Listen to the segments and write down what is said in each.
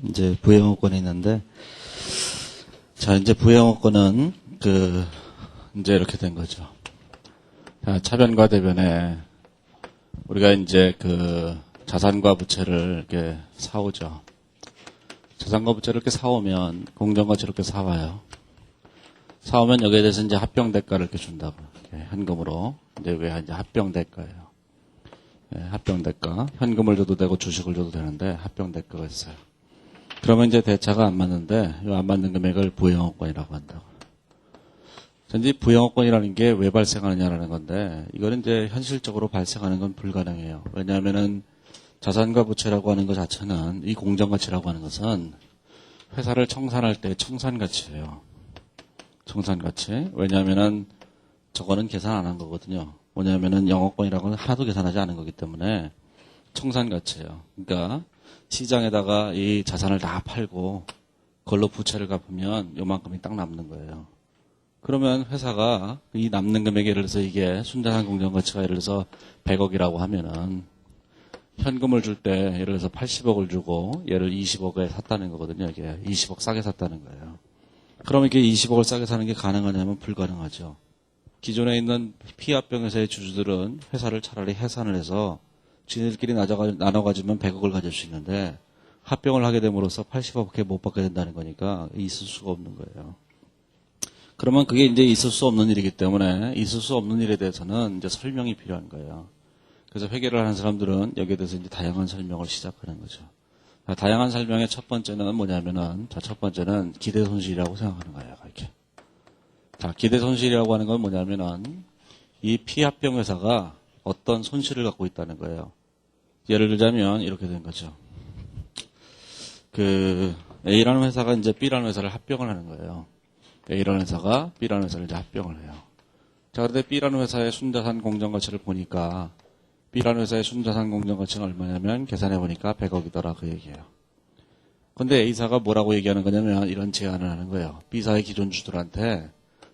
이제 부양호권이 있는데, 자, 이제 부양호권은 이제 이렇게 된 거죠. 자, 차변과 대변에 우리가 이제 자산과 부채를 이렇게 사오죠. 자산과 부채를 이렇게 사오면 공정가치를 이렇게 사와요. 사오면 여기에 대해서 이제 합병 대가를 이렇게 준다고. 이렇게 현금으로. 이제 왜 이제 합병 대가예요. 네, 합병 대가. 현금을 줘도 되고 주식을 줘도 되는데 합병 대가가 있어요. 그러면 이제 대차가 안 맞는데 이 안 맞는 금액을 부양호권이라고 한다고. 전지 부양호권이라는 게 왜 발생하느냐라는 건데 이거는 이제 현실적으로 발생하는 건 불가능해요. 왜냐하면은 자산과 부채라고 하는 것 자체는 이 공정가치라고 하는 것은 회사를 청산할 때 청산가치예요. 청산가치. 왜냐하면은 저거는 계산 안 한 거거든요. 뭐냐면은 영업권이라고는 하나도 계산하지 않은 거기 때문에 청산가치예요. 그러니까 시장에다가 이 자산을 다 팔고 그걸로 부채를 갚으면 요만큼이 딱 남는 거예요. 그러면 회사가 이 남는 금액에 예를 들어서 이게 순자산 공정가치가 예를 들어서 100억이라고 하면은 현금을 줄 때 예를 들어서 80억을 주고 얘를 20억에 샀다는 거거든요. 이게 20억 싸게 샀다는 거예요. 그럼 이게 20억을 싸게 사는 게 가능하냐면 불가능하죠. 기존에 있는 피합병회사의 주주들은 회사를 차라리 해산을 해서 지네들끼리 나눠 가지면 100억을 가질 수 있는데 합병을 하게 됨으로써 80억밖에 못 받게 된다는 거니까 있을 수가 없는 거예요. 그러면 그게 이제 있을 수 없는 일이기 때문에 있을 수 없는 일에 대해서는 이제 설명이 필요한 거예요. 그래서 회계를 하는 사람들은 여기에 대해서 이제 다양한 설명을 시작하는 거죠. 다양한 설명의 첫 번째는 뭐냐면은, 첫 번째는 기대 손실이라고 생각하는 거예요. 이렇게. 자, 기대 손실이라고 하는 건 뭐냐면은, 이 피합병 회사가 어떤 손실을 갖고 있다는 거예요. 예를 들자면, 이렇게 된 거죠. A라는 회사가 이제 B라는 회사를 합병을 하는 거예요. A라는 회사가 B라는 회사를 이제 합병을 해요. 자, 그런데 B라는 회사의 순자산 공정가치를 보니까, B라는 회사의 순자산 공정가치는 얼마냐면 계산해 보니까 100억이더라 그 얘기예요. 근데 A사가 뭐라고 얘기하는 거냐면 이런 제안을 하는 거예요. B사의 기존 주들한테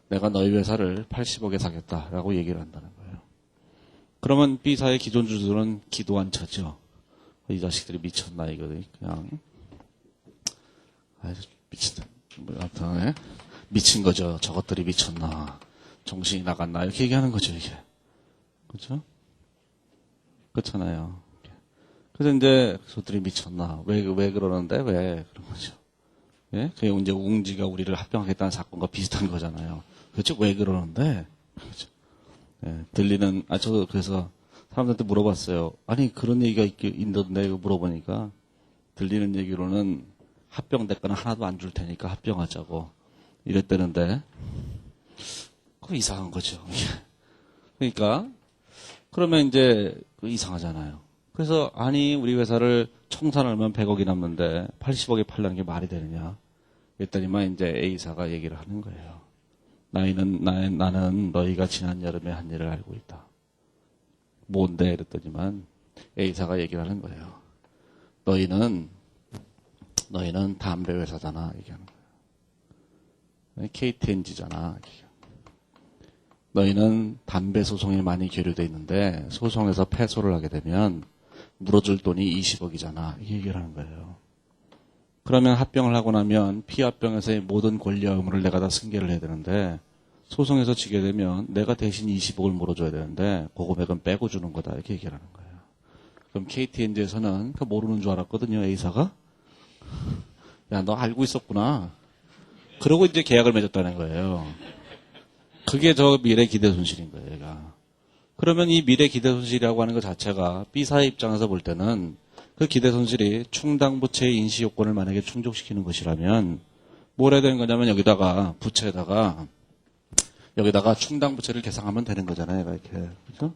내가 너희 회사를 80억에 사겠다라고 얘기를 한다는 거예요. 그러면 B사의 기존 주들은 기도 안 차죠. 이 자식들이 미쳤나 이거든. 그냥 미친다. 아무튼 미친 거죠. 저것들이 미쳤나. 정신이 나갔나 이렇게 얘기하는 거죠 이게. 그렇죠? 그렇잖아요. 그래서 이제 저들이 미쳤나? 왜 그러는데? 왜 그런 거죠? 예? 그게 이제 웅지가 우리를 합병하겠다는 사건과 비슷한 거잖아요. 그렇죠? 왜 그러는데? 그렇죠? 예, 저도 그래서 사람들한테 물어봤어요. 아니, 그런 얘기가 있던데, 물어보니까 들리는 얘기로는 합병 대가는 하나도 안 줄 테니까 합병하자고 이랬다는데, 그거 이상한 거죠. 그러니까, 그러면 이제 이상하잖아요. 그래서 아니 우리 회사를 청산하면 100억이 남는데 80억에 팔라는 게 말이 되느냐. 그랬더니만 이제 A사가 얘기를 하는 거예요. 나는 너희가 지난 여름에 한 일을 알고 있다. 뭔데? 그랬더니만 A사가 얘기를 하는 거예요. 너희는 담배 회사잖아. 얘기하는 거예요. KTNG잖아. 너희는 담배 소송에 많이 계류돼 있는데 소송에서 패소를 하게 되면 물어줄 돈이 20억이잖아. 이 얘기를 하는 거예요. 그러면 합병을 하고 나면 피합병에서의 모든 권리와 의무를 내가 다 승계를 해야 되는데 소송에서 지게 되면 내가 대신 20억을 물어줘야 되는데 그 금액은 빼고 주는 거다. 이렇게 얘기를 하는 거예요. 그럼 KTNG에서는 모르는 줄 알았거든요. A사가. 야, 너 알고 있었구나. 그러고 이제 계약을 맺었다는 거예요. 그게 저 미래 기대 손실인 거예요, 얘가. 그러면 이 미래 기대 손실이라고 하는 것 자체가 B사의 입장에서 볼 때는 그 기대 손실이 충당 부채의 인시 요건을 만약에 충족시키는 것이라면 뭘 해야 되는 거냐면 여기다가 충당 부채를 계상하면 되는 거잖아요, 얘가 이렇게. 그죠?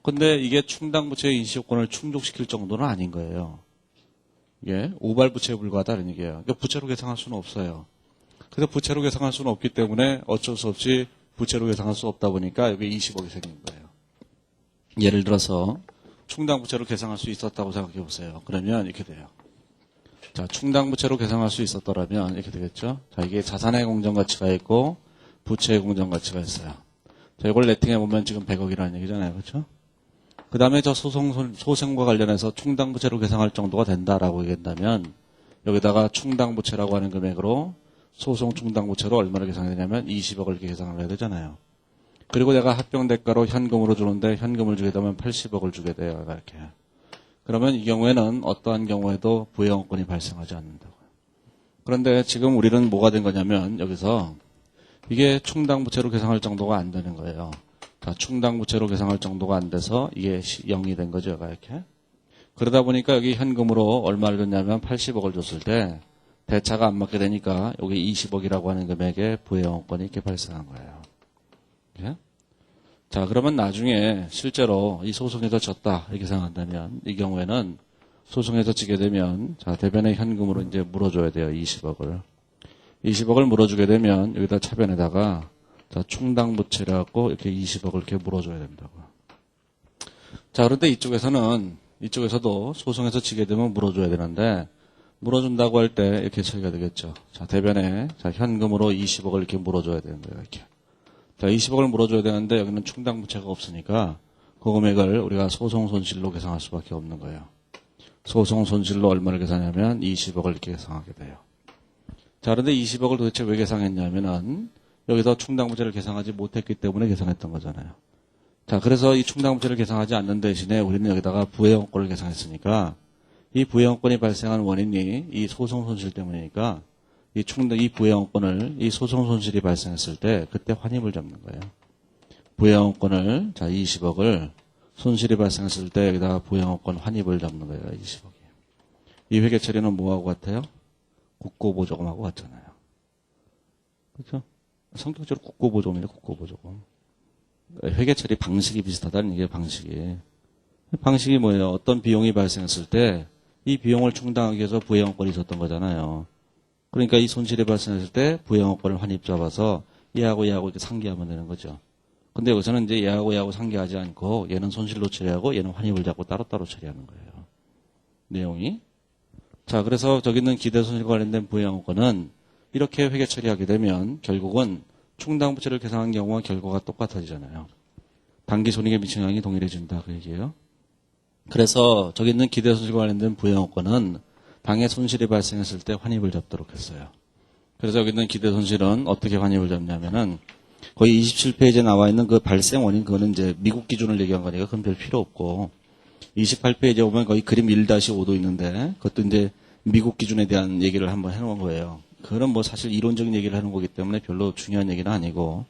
근데 이게 충당 부채의 인시 요건을 충족시킬 정도는 아닌 거예요. 이게 오발 부채에 불과하다는 얘기예요. 그러니까 부채로 계상할 수는 없어요. 그래서 부채로 계상할 수는 없기 때문에 어쩔 수 없이 부채로 계상할 수 없다 보니까 여기 20억이 생긴 거예요. 예를 들어서 충당 부채로 계상할 수 있었다고 생각해 보세요. 그러면 이렇게 돼요. 자, 충당 부채로 계상할 수 있었더라면 이렇게 되겠죠. 자, 이게 자산의 공정가치가 있고 부채의 공정가치가 있어요. 자, 이걸 레팅해 보면 지금 100억이라는 얘기잖아요. 그렇죠? 그 다음에 저 소송과 관련해서 충당 부채로 계상할 정도가 된다라고 얘기한다면 여기다가 충당부채라고 하는 금액으로 소송 충당부채로 얼마를 계산해야 되냐면 20억을 이렇게 계산을 해야 되잖아요. 그리고 내가 합병대가로 현금으로 주는데 현금을 주게 되면 80억을 주게 돼요. 이렇게. 그러면 이 경우에는 어떠한 경우에도 부양권이 발생하지 않는다고요. 그런데 지금 우리는 뭐가 된 거냐면 여기서 이게 충당부채로 계산할 정도가 안 되는 거예요. 자, 충당부채로 계산할 정도가 안 돼서 이게 0이 된 거죠. 이렇게. 그러다 보니까 여기 현금으로 얼마를 줬냐면 80억을 줬을 때 대차가 안 맞게 되니까 여기 20억이라고 하는 금액의 부양권이 이렇게 발생한 거예요. 예? 자, 그러면 나중에 실제로 이 소송에서 졌다 이렇게 생각한다면 이 경우에는 소송에서 지게 되면 자, 대변에 현금으로 이제 물어줘야 돼요. 20억을. 20억을 물어주게 되면 여기다 차변에다가 자, 충당부채를 갖고 이렇게 20억을 이렇게 물어줘야 된다고. 자, 그런데 이쪽에서도 소송에서 지게 되면 물어줘야 되는데 물어준다고 할 때 이렇게 처리가 되겠죠. 자, 대변에 자, 현금으로 20억을 이렇게 물어줘야 되는 거예요. 이렇게. 자, 20억을 물어줘야 되는데 여기는 충당부채가 없으니까 그 금액을 우리가 소송 손실로 계산할 수밖에 없는 거예요. 소송 손실로 얼마를 계산하냐면 20억을 이렇게 계산하게 돼요. 자, 그런데 20억을 도대체 왜 계산했냐면은 여기서 충당부채를 계산하지 못했기 때문에 계산했던 거잖아요. 자, 그래서 이 충당부채를 계산하지 않는 대신에 우리는 여기다가 부양권을 계산했으니까 이 부양권이 발생한 원인이 이 소송 손실 때문이니까 이 부양권을 이 소송 손실이 발생했을 때 그때 환입을 잡는 거예요. 부양권을 자 20억을 손실이 발생했을 때 여기다가 부양권 환입을 잡는 거예요. 20억이. 이 회계 처리는 뭐하고 같아요? 국고보조금하고 같잖아요. 그렇죠? 성격적으로 국고보조금이래. 국고보조금. 회계 처리 방식이 비슷하다는 게 방식이 뭐예요? 어떤 비용이 발생했을 때 이 비용을 충당하기 위해서 부양권이 있었던 거잖아요. 그러니까 이 손실이 발생했을 때 부양권을 환입 잡아서 얘하고 이렇게 상기하면 되는 거죠. 근데 여기서는 이제 얘하고 상기하지 않고 얘는 손실로 처리하고 얘는 환입을 잡고 따로따로 처리하는 거예요. 내용이. 자, 그래서 저기 있는 기대손실과 관련된 부양권은 이렇게 회계 처리하게 되면 결국은 충당부채를 계산한 경우와 결과가 똑같아지잖아요. 단기손익에 미치는 영향이 동일해진다 그 얘기예요. 그래서 저기 있는 기대손실과 관련된 부양권은 당해 손실이 발생했을 때 환입을 잡도록 했어요. 그래서 여기 있는 기대손실은 어떻게 환입을 잡냐면은 거의 27페이지에 나와 있는 그 발생 원인 그거는 이제 미국 기준을 얘기한 거니까 그건 별 필요 없고 28페이지에 보면 거기 그림 1-5도 있는데 그것도 이제 미국 기준에 대한 얘기를 한번 해놓은 거예요. 그건 뭐 사실 이론적인 얘기를 하는 거기 때문에 별로 중요한 얘기는 아니고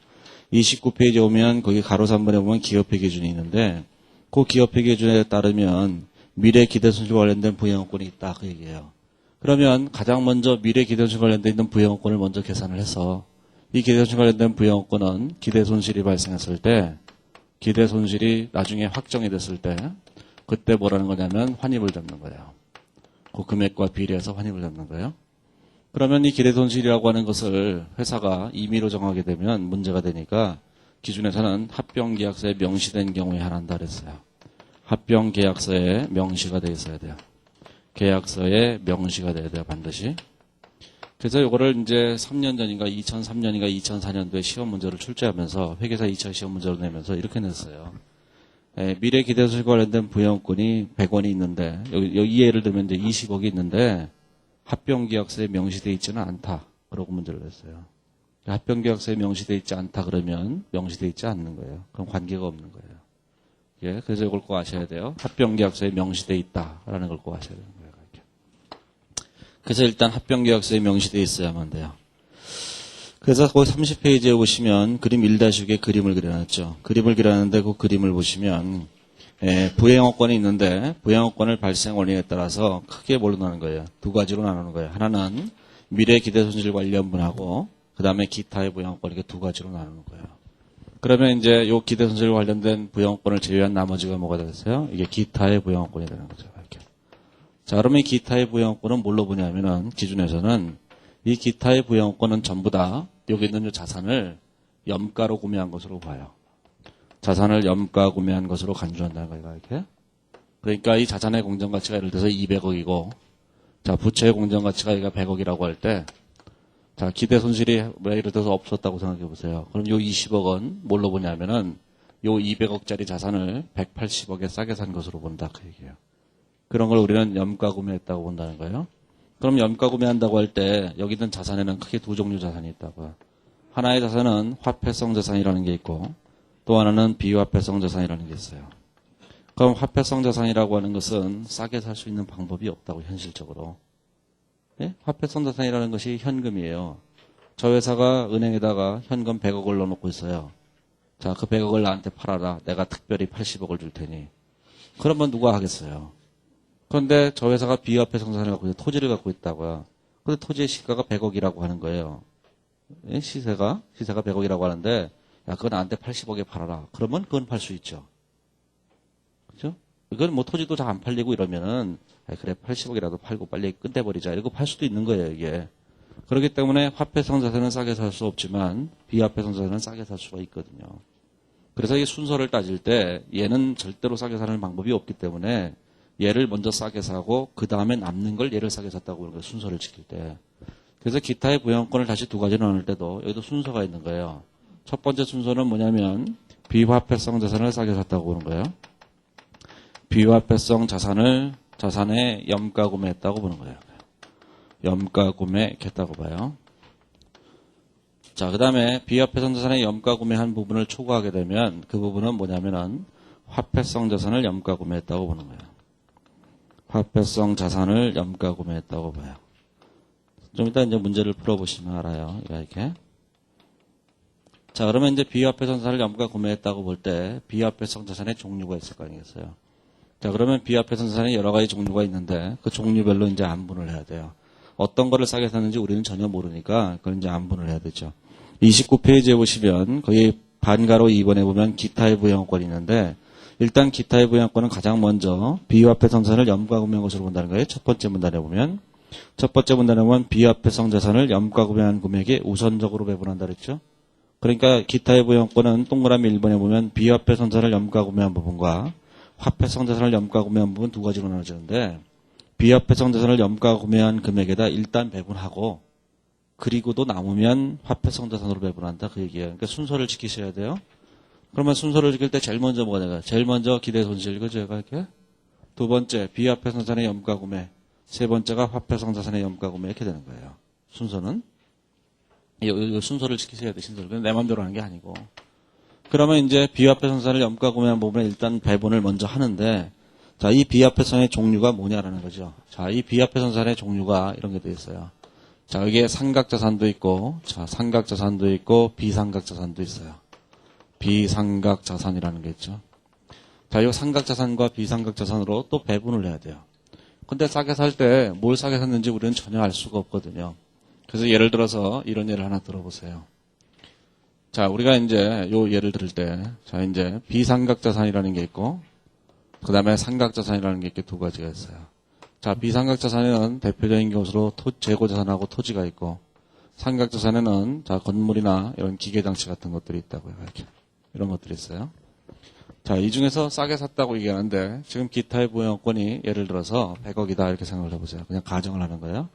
29페이지에 오면 거기 가로 3번에 보면 기업회 기준이 있는데 그 기업회 기준에 따르면 미래 기대손실과 관련된 부양권이 있다 그 얘기예요. 그러면 가장 먼저 미래 기대손실과 관련된 있는 부양권을 먼저 계산을 해서 이 기대손실과 관련된 부양권은 기대손실이 발생했을 때 기대손실이 나중에 확정이 됐을 때 그때 뭐라는 거냐면 환입을 잡는 거예요. 그 금액과 비례해서 환입을 잡는 거예요. 그러면 이 기대손실이라고 하는 것을 회사가 임의로 정하게 되면 문제가 되니까 기준에서는 합병계약서에 명시된 경우에 한한다 그랬어요. 합병계약서에 명시가 되어 있어야 돼요. 계약서에 명시가 돼야 돼요. 반드시. 그래서 이거를 이제 3년 전인가 2003년인가 2004년도에 시험 문제를 출제하면서 회계사 2차 시험 문제를 내면서 이렇게 냈어요. 미래 기대손실과 관련된 부양권이 100원이 있는데 여기 예를 들면 이제 20억이 있는데 합병계약서에 명시되어 있지는 않다. 그러고 문제를 냈어요. 합병계약서에 명시되어 있지 않다 그러면 명시되어 있지 않는 거예요. 그럼 관계가 없는 거예요. 예, 그래서 이걸 꼭 아셔야 돼요. 합병계약서에 명시되어 있다라는 걸 꼭 아셔야 되는 거예요. 이렇게. 그래서 일단 합병계약서에 명시되어 있어야만 돼요. 그래서 거기 30페이지에 보시면 그림 1-6에 그림을 그려놨죠. 그림을 그려놨는데 그 그림을 보시면 부양업권이 있는데 부양업권을 발생 원인에 따라서 크게 뭘로 나누는 거예요. 두 가지로 나누는 거예요. 하나는 미래 기대손실 관련분하고 그 다음에 기타의 부양업권 이렇게 두 가지로 나누는 거예요. 그러면 이제 요 기대손실과 관련된 부양업권을 제외한 나머지가 뭐가 되겠어요? 이게 기타의 부양업권이 되는 거죠. 이렇게. 자, 그러면 이 기타의 부양업권은 뭘로 보냐면은 기준에서는 이 기타의 부양권은 전부 다 여기 있는 이 자산을 염가로 구매한 것으로 봐요. 자산을 염가 구매한 것으로 간주한다는 거예요. 이렇게. 그러니까 이 자산의 공정가치가 예를 들어서 200억이고 자, 부채의 공정가치가 여기가 100억이라고 할 때 자, 기대손실이 예를 들어서 없었다고 생각해 보세요. 그럼 요 20억은 뭘로 보냐면은 요 200억짜리 자산을 180억에 싸게 산 것으로 본다. 그 얘기예요. 그런 걸 우리는 염가 구매했다고 본다는 거예요. 그럼 염가 구매한다고 할 때 여기 있는 자산에는 크게 두 종류 자산이 있다고요. 하나의 자산은 화폐성 자산이라는 게 있고 또 하나는 비화폐성 자산이라는 게 있어요. 그럼 화폐성 자산이라고 하는 것은 싸게 살 수 있는 방법이 없다고 현실적으로. 예? 화폐성 자산이라는 것이 현금이에요. 저 회사가 은행에다가 현금 100억을 넣어놓고 있어요. 자, 그 100억을 나한테 팔아라. 내가 특별히 80억을 줄 테니. 그러면 누가 하겠어요? 그런데 저 회사가 비화폐성 자산을 갖고 있는 토지를 갖고 있다고요. 근데 토지의 시가가 100억이라고 하는 거예요. 예? 시세가 100억이라고 하는데 야, 그거 나한테 80억에 팔아라. 그러면 그건 팔 수 있죠. 그죠? 이건 뭐 토지도 잘 안 팔리고 이러면은 그래 80억이라도 팔고 빨리 끝내버리자 이러고 팔 수도 있는 거예요 이게. 그렇기 때문에 화폐성 자산은 싸게 살 수 없지만 비화폐성 자산은 싸게 살 수가 있거든요. 그래서 이 순서를 따질 때 얘는 절대로 싸게 사는 방법이 없기 때문에 얘를 먼저 싸게 사고 그 다음에 남는 걸 얘를 싸게 샀다고 그러는 거예요. 순서를 지킬 때. 그래서 기타의 부양권을 다시 두 가지로 나눌 때도 여기도 순서가 있는 거예요. 첫 번째 순서는 뭐냐면 비화폐성 자산을 싸게 샀다고 보는 거예요. 비화폐성 자산에 염가 구매했다고 보는 거예요. 염가 구매했다고 봐요. 자, 그 다음에 비화폐성 자산에 염가 구매한 부분을 초과하게 되면 그 부분은 뭐냐면은 화폐성 자산을 염가 구매했다고 보는 거예요. 화폐성 자산을 염가 구매했다고 봐요. 좀 이따 이제 문제를 풀어보시면 알아요. 이렇게. 자, 그러면 이제 비화폐성 자산을 염가 구매했다고 볼 때 비화폐성 자산의 종류가 있을 거 아니겠어요? 자, 그러면 비화폐성 자산에 여러 가지 종류가 있는데 그 종류별로 이제 안분을 해야 돼요. 어떤 거를 싸게 샀는지 우리는 전혀 모르니까 그걸 이제 안분을 해야 되죠. 29페이지에 보시면 거기 반가로 2번에 보면 기타의 부양권이 있는데 일단 기타의 부양권은 가장 먼저 비화폐성 자산을 염가 구매한 것으로 본다는 거예요. 첫 번째 문단에 보면 비화폐성 자산을 염가 구매한 금액에 우선적으로 배분한다 그랬죠. 그러니까 기타의 부양권은 동그라미 1번에 보면 비화폐성 자산을 염가 구매한 부분과 화폐성 자산을 염가 구매한 부분 두 가지로 나눠지는데 비화폐성 자산을 염가 구매한 금액에다 일단 배분하고 그리고도 남으면 화폐성 자산으로 배분한다 그 얘기예요. 그러니까 순서를 지키셔야 돼요. 그러면 순서를 지킬 때 제일 먼저 뭐가 되나? 제일 먼저 기대 손실 그죠? 이렇게 두 번째 비화폐성 자산의 염가 구매, 세 번째가 화폐성 자산의 염가 구매 이렇게 되는 거예요. 순서는 이 순서를 지키셔야 돼 순서를. 내 마음대로 하는 게 아니고. 그러면 이제 비화폐성 자산을 염가 구매한 부분에 일단 배분을 먼저 하는데 자, 이 비화폐성의 종류가 뭐냐라는 거죠. 자, 이 비화폐성 자산의 종류가 이런 게 되어 있어요. 자, 여기에 삼각자산도 있고, 자, 삼각자산도 있고, 비삼각자산도 있어요. 비삼각자산이라는 게 있죠. 자, 이 삼각자산과 비삼각자산으로 또 배분을 해야 돼요. 근데 싸게 살 때 뭘 싸게 샀는지 우리는 전혀 알 수가 없거든요. 그래서 예를 들어서 이런 예를 하나 들어보세요. 자, 우리가 이제 요 예를 들을 때, 자, 이제 비삼각자산이라는 게 있고, 그 다음에 삼각자산이라는 게 이렇게 두 가지가 있어요. 자, 비삼각자산에는 대표적인 것으로 재고자산하고 토지가 있고, 삼각자산에는 자, 건물이나 이런 기계장치 같은 것들이 있다고요. 이렇게. 이런 것들이 있어요. 자, 이 중에서 싸게 샀다고 얘기하는데, 지금 기타의 부양권이 예를 들어서 100억이다 이렇게 생각을 해보세요. 그냥 가정을 하는 거예요.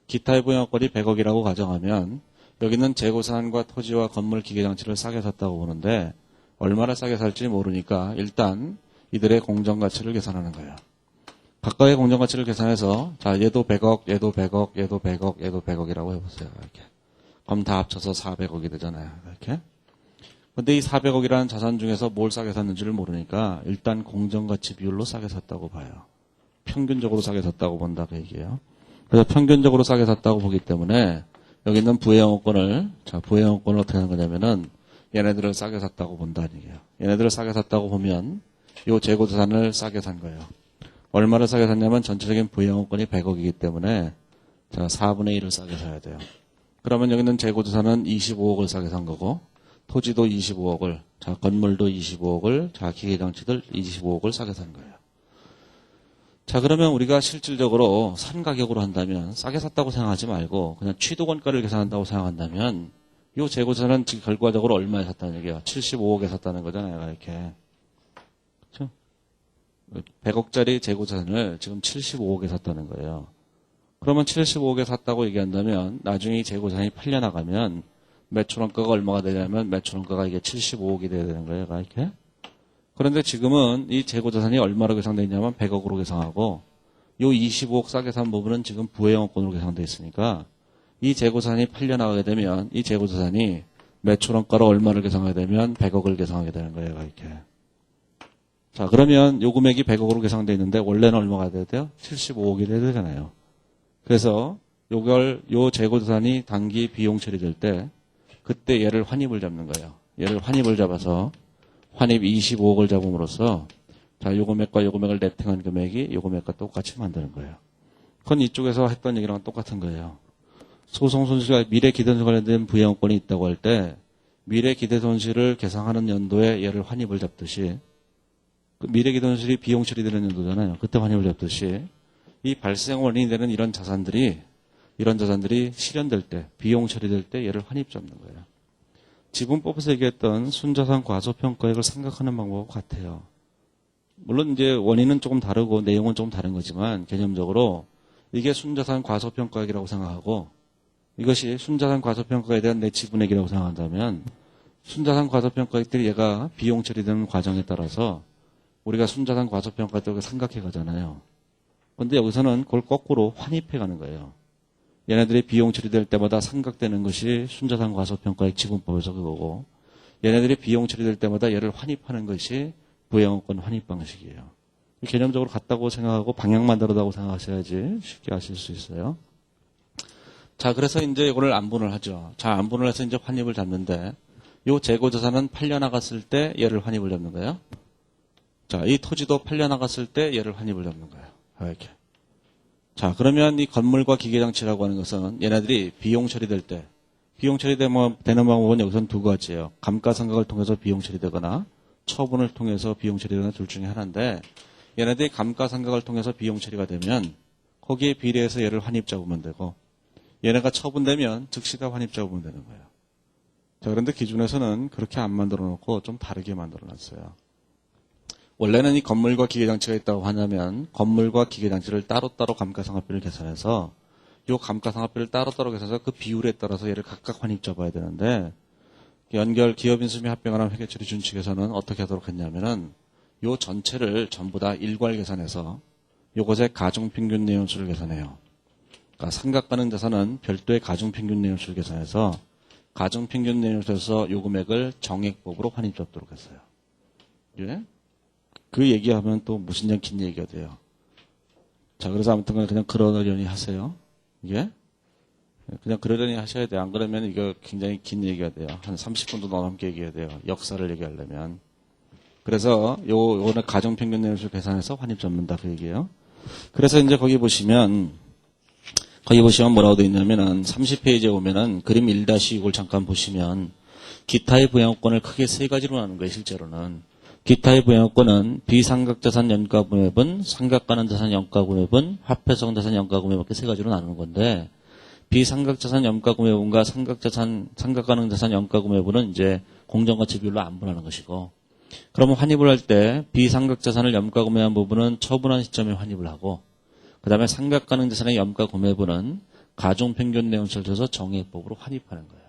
기타의 부양권이 100억이라고 가정하면, 여기는 재고자산과 토지와 건물 기계장치를 싸게 샀다고 보는데, 얼마나 싸게 살지 모르니까 일단 이들의 공정가치를 계산하는 거예요. 각각의 공정가치를 계산해서 자 얘도 100억, 얘도 100억, 얘도 100억, 얘도 100억이라고 해보세요. 이렇게. 그럼 다 합쳐서 400억이 되잖아요. 이렇게. 근데 이 400억이라는 자산 중에서 뭘 싸게 샀는지를 모르니까 일단 공정가치 비율로 싸게 샀다고 봐요. 평균적으로 싸게 샀다고 본다 그 얘기예요. 그래서 평균적으로 싸게 샀다고 보기 때문에 여기 있는 부양권을 어떻게 하는 거냐면은 얘네들을 싸게 샀다고 본다는 얘기예요. 얘네들을 싸게 샀다고 보면 이 재고자산을 싸게 산 거예요. 얼마를 싸게 샀냐면 전체적인 부양권이 100억이기 때문에 자 4분의 1을 싸게 사야 돼요. 그러면 여기는 재고자산은 25억을 싸게 산 거고 토지도 25억을, 자 건물도 25억을, 자 기계장치들 25억을 싸게 산 거예요. 자 그러면 우리가 실질적으로 산 가격으로 한다면 싸게 샀다고 생각하지 말고 그냥 취득원가를 계산한다고 생각한다면 이 재고자산은 지금 결과적으로 얼마에 샀다는 얘기예요. 75억에 샀다는 거잖아요. 이렇게. 100억짜리 재고자산을 지금 75억에 샀다는 거예요. 그러면 75억에 샀다고 얘기한다면 나중에 이 재고자산이 팔려나가면 매출원가가 얼마가 되냐면 매출원가가 이게 75억이 돼야 되는 거예요. 이렇게. 그런데 지금은 이 재고자산이 얼마로 계산되어 있냐면 100억으로 계산하고 요 25억 싸게 산 부분은 지금 부회영업권으로 계산되어 있으니까 이 재고자산이 팔려나가게 되면 이 재고자산이 매출원가로 얼마를 계산하게 되면 100억을 계산하게 되는 거예요. 이렇게. 자, 그러면 요 금액이 100억으로 계산되어 있는데 원래는 얼마가 돼야 돼요? 75억이 돼야 되잖아요. 그래서 요 재고자산이 단기 비용 처리될 때 그때 얘를 환입을 잡는 거예요. 얘를 환입을 잡아서 환입 25억을 잡음으로써 자, 요 금액과 요 금액을 넷팅한 금액이 요 금액과 똑같이 만드는 거예요. 그건 이쪽에서 했던 얘기랑 똑같은 거예요. 소송 손실과 미래 기대 손실 관련된 부양권이 있다고 할 때 미래 기대 손실을 계상하는 연도에 얘를 환입을 잡듯이 그 미래 기대 손실이 비용 처리되는 연도잖아요. 그때 환입을 잡듯이 이 발생 원인이 되는 이런 자산들이 실현될 때 비용 처리될 때 얘를 환입 잡는 거예요. 지분법에서 얘기했던 순자산 과소평가액을 생각하는 방법과 같아요. 물론 이제 원인은 조금 다르고 내용은 조금 다른 거지만 개념적으로 이게 순자산 과소평가액이라고 생각하고 이것이 순자산 과소평가에 대한 내 지분액이라고 생각한다면 순자산 과소평가액들이 얘가 비용 처리되는 과정에 따라서 우리가 순자산 과소평가액을 생각해 가잖아요. 그런데 여기서는 그걸 거꾸로 환입해 가는 거예요. 얘네들이 비용 처리될 때마다 생각되는 것이 순자산 과소평가액 지분법에서 그거고 얘네들이 비용 처리될 때마다 얘를 환입하는 것이 부양권 환입 방식이에요. 개념적으로 같다고 생각하고 방향만 다르다고 생각하셔야지 쉽게 아실 수 있어요. 자, 그래서 이제 이거를 안분을 하죠. 자, 안분을 해서 이제 환입을 잡는데 요 재고자산은 팔려나갔을 때 얘를 환입을 잡는 거예요. 자, 이 토지도 팔려나갔을 때 얘를 환입을 잡는 거예요. 이렇게. 자, 그러면 이 건물과 기계장치라고 하는 것은 얘네들이 비용 처리될 때 비용 처리되는 방법은 여기서는 두 가지예요. 감가상각을 통해서 비용 처리되거나 처분을 통해서 비용 처리되는 둘 중에 하나인데 얘네들이 감가상각을 통해서 비용 처리가 되면 거기에 비례해서 얘를 환입 잡으면 되고 얘네가 처분되면 즉시 다 환입 잡으면 되는 거예요. 자, 그런데 기준에서는 그렇게 안 만들어 놓고 좀 다르게 만들어 놨어요. 원래는 이 건물과 기계장치가 있다고 하냐면 건물과 기계장치를 따로따로 감가상각비를 계산해서 이 감가상각비를 따로따로 계산해서 그 비율에 따라서 얘를 각각 환입 잡아야 되는데 연결 기업인수미 합병하는 회계처리 준칙에서는 어떻게 하도록 했냐면은 요 전체를 전부 다 일괄 계산해서 요것의 가중평균 내용수를 계산해요. 그러니까 삼각가능 자산은 별도의 가중평균 내용수를 계산해서 가중평균 내용수에서 요 금액을 정액법으로 환입 잡도록 했어요. 예? 그 얘기하면 또 무슨 긴 얘기가 돼요. 자, 그래서 아무튼 그냥 그러려니 하세요. 예? 그냥 그러려니 하셔야 돼요. 안 그러면 이거 굉장히 긴 얘기가 돼요. 한 30분도 넘게 얘기해야 돼요. 역사를 얘기하려면. 그래서 요거는 가정평균 내용수를 계산해서 환입 잡는다 그 얘기예요. 그래서 이제 거기 보시면 뭐라고 되어 있냐면은 30페이지에 오면은 그림 1-6을 잠깐 보시면 기타의 부양권을 크게 세 가지로 나누는 거예요. 실제로는. 기타의 부양권은 비상각자산 연가구매분, 상각가능자산 연가구매분, 화폐성자산 연가구매분 이렇게 세 가지로 나누는 건데 비상각자산 연가구매분과 상각가능자산 연가구매분은 이제 공정가치 비율로 안분하는 것이고 그러면 환입을 할 때 비상각자산을 연가구매한 부분은 처분한 시점에 환입을 하고 그 다음에 상각가능자산의 연가구매분은 가중평균 내용수를 써서 정액법으로 환입하는 거예요.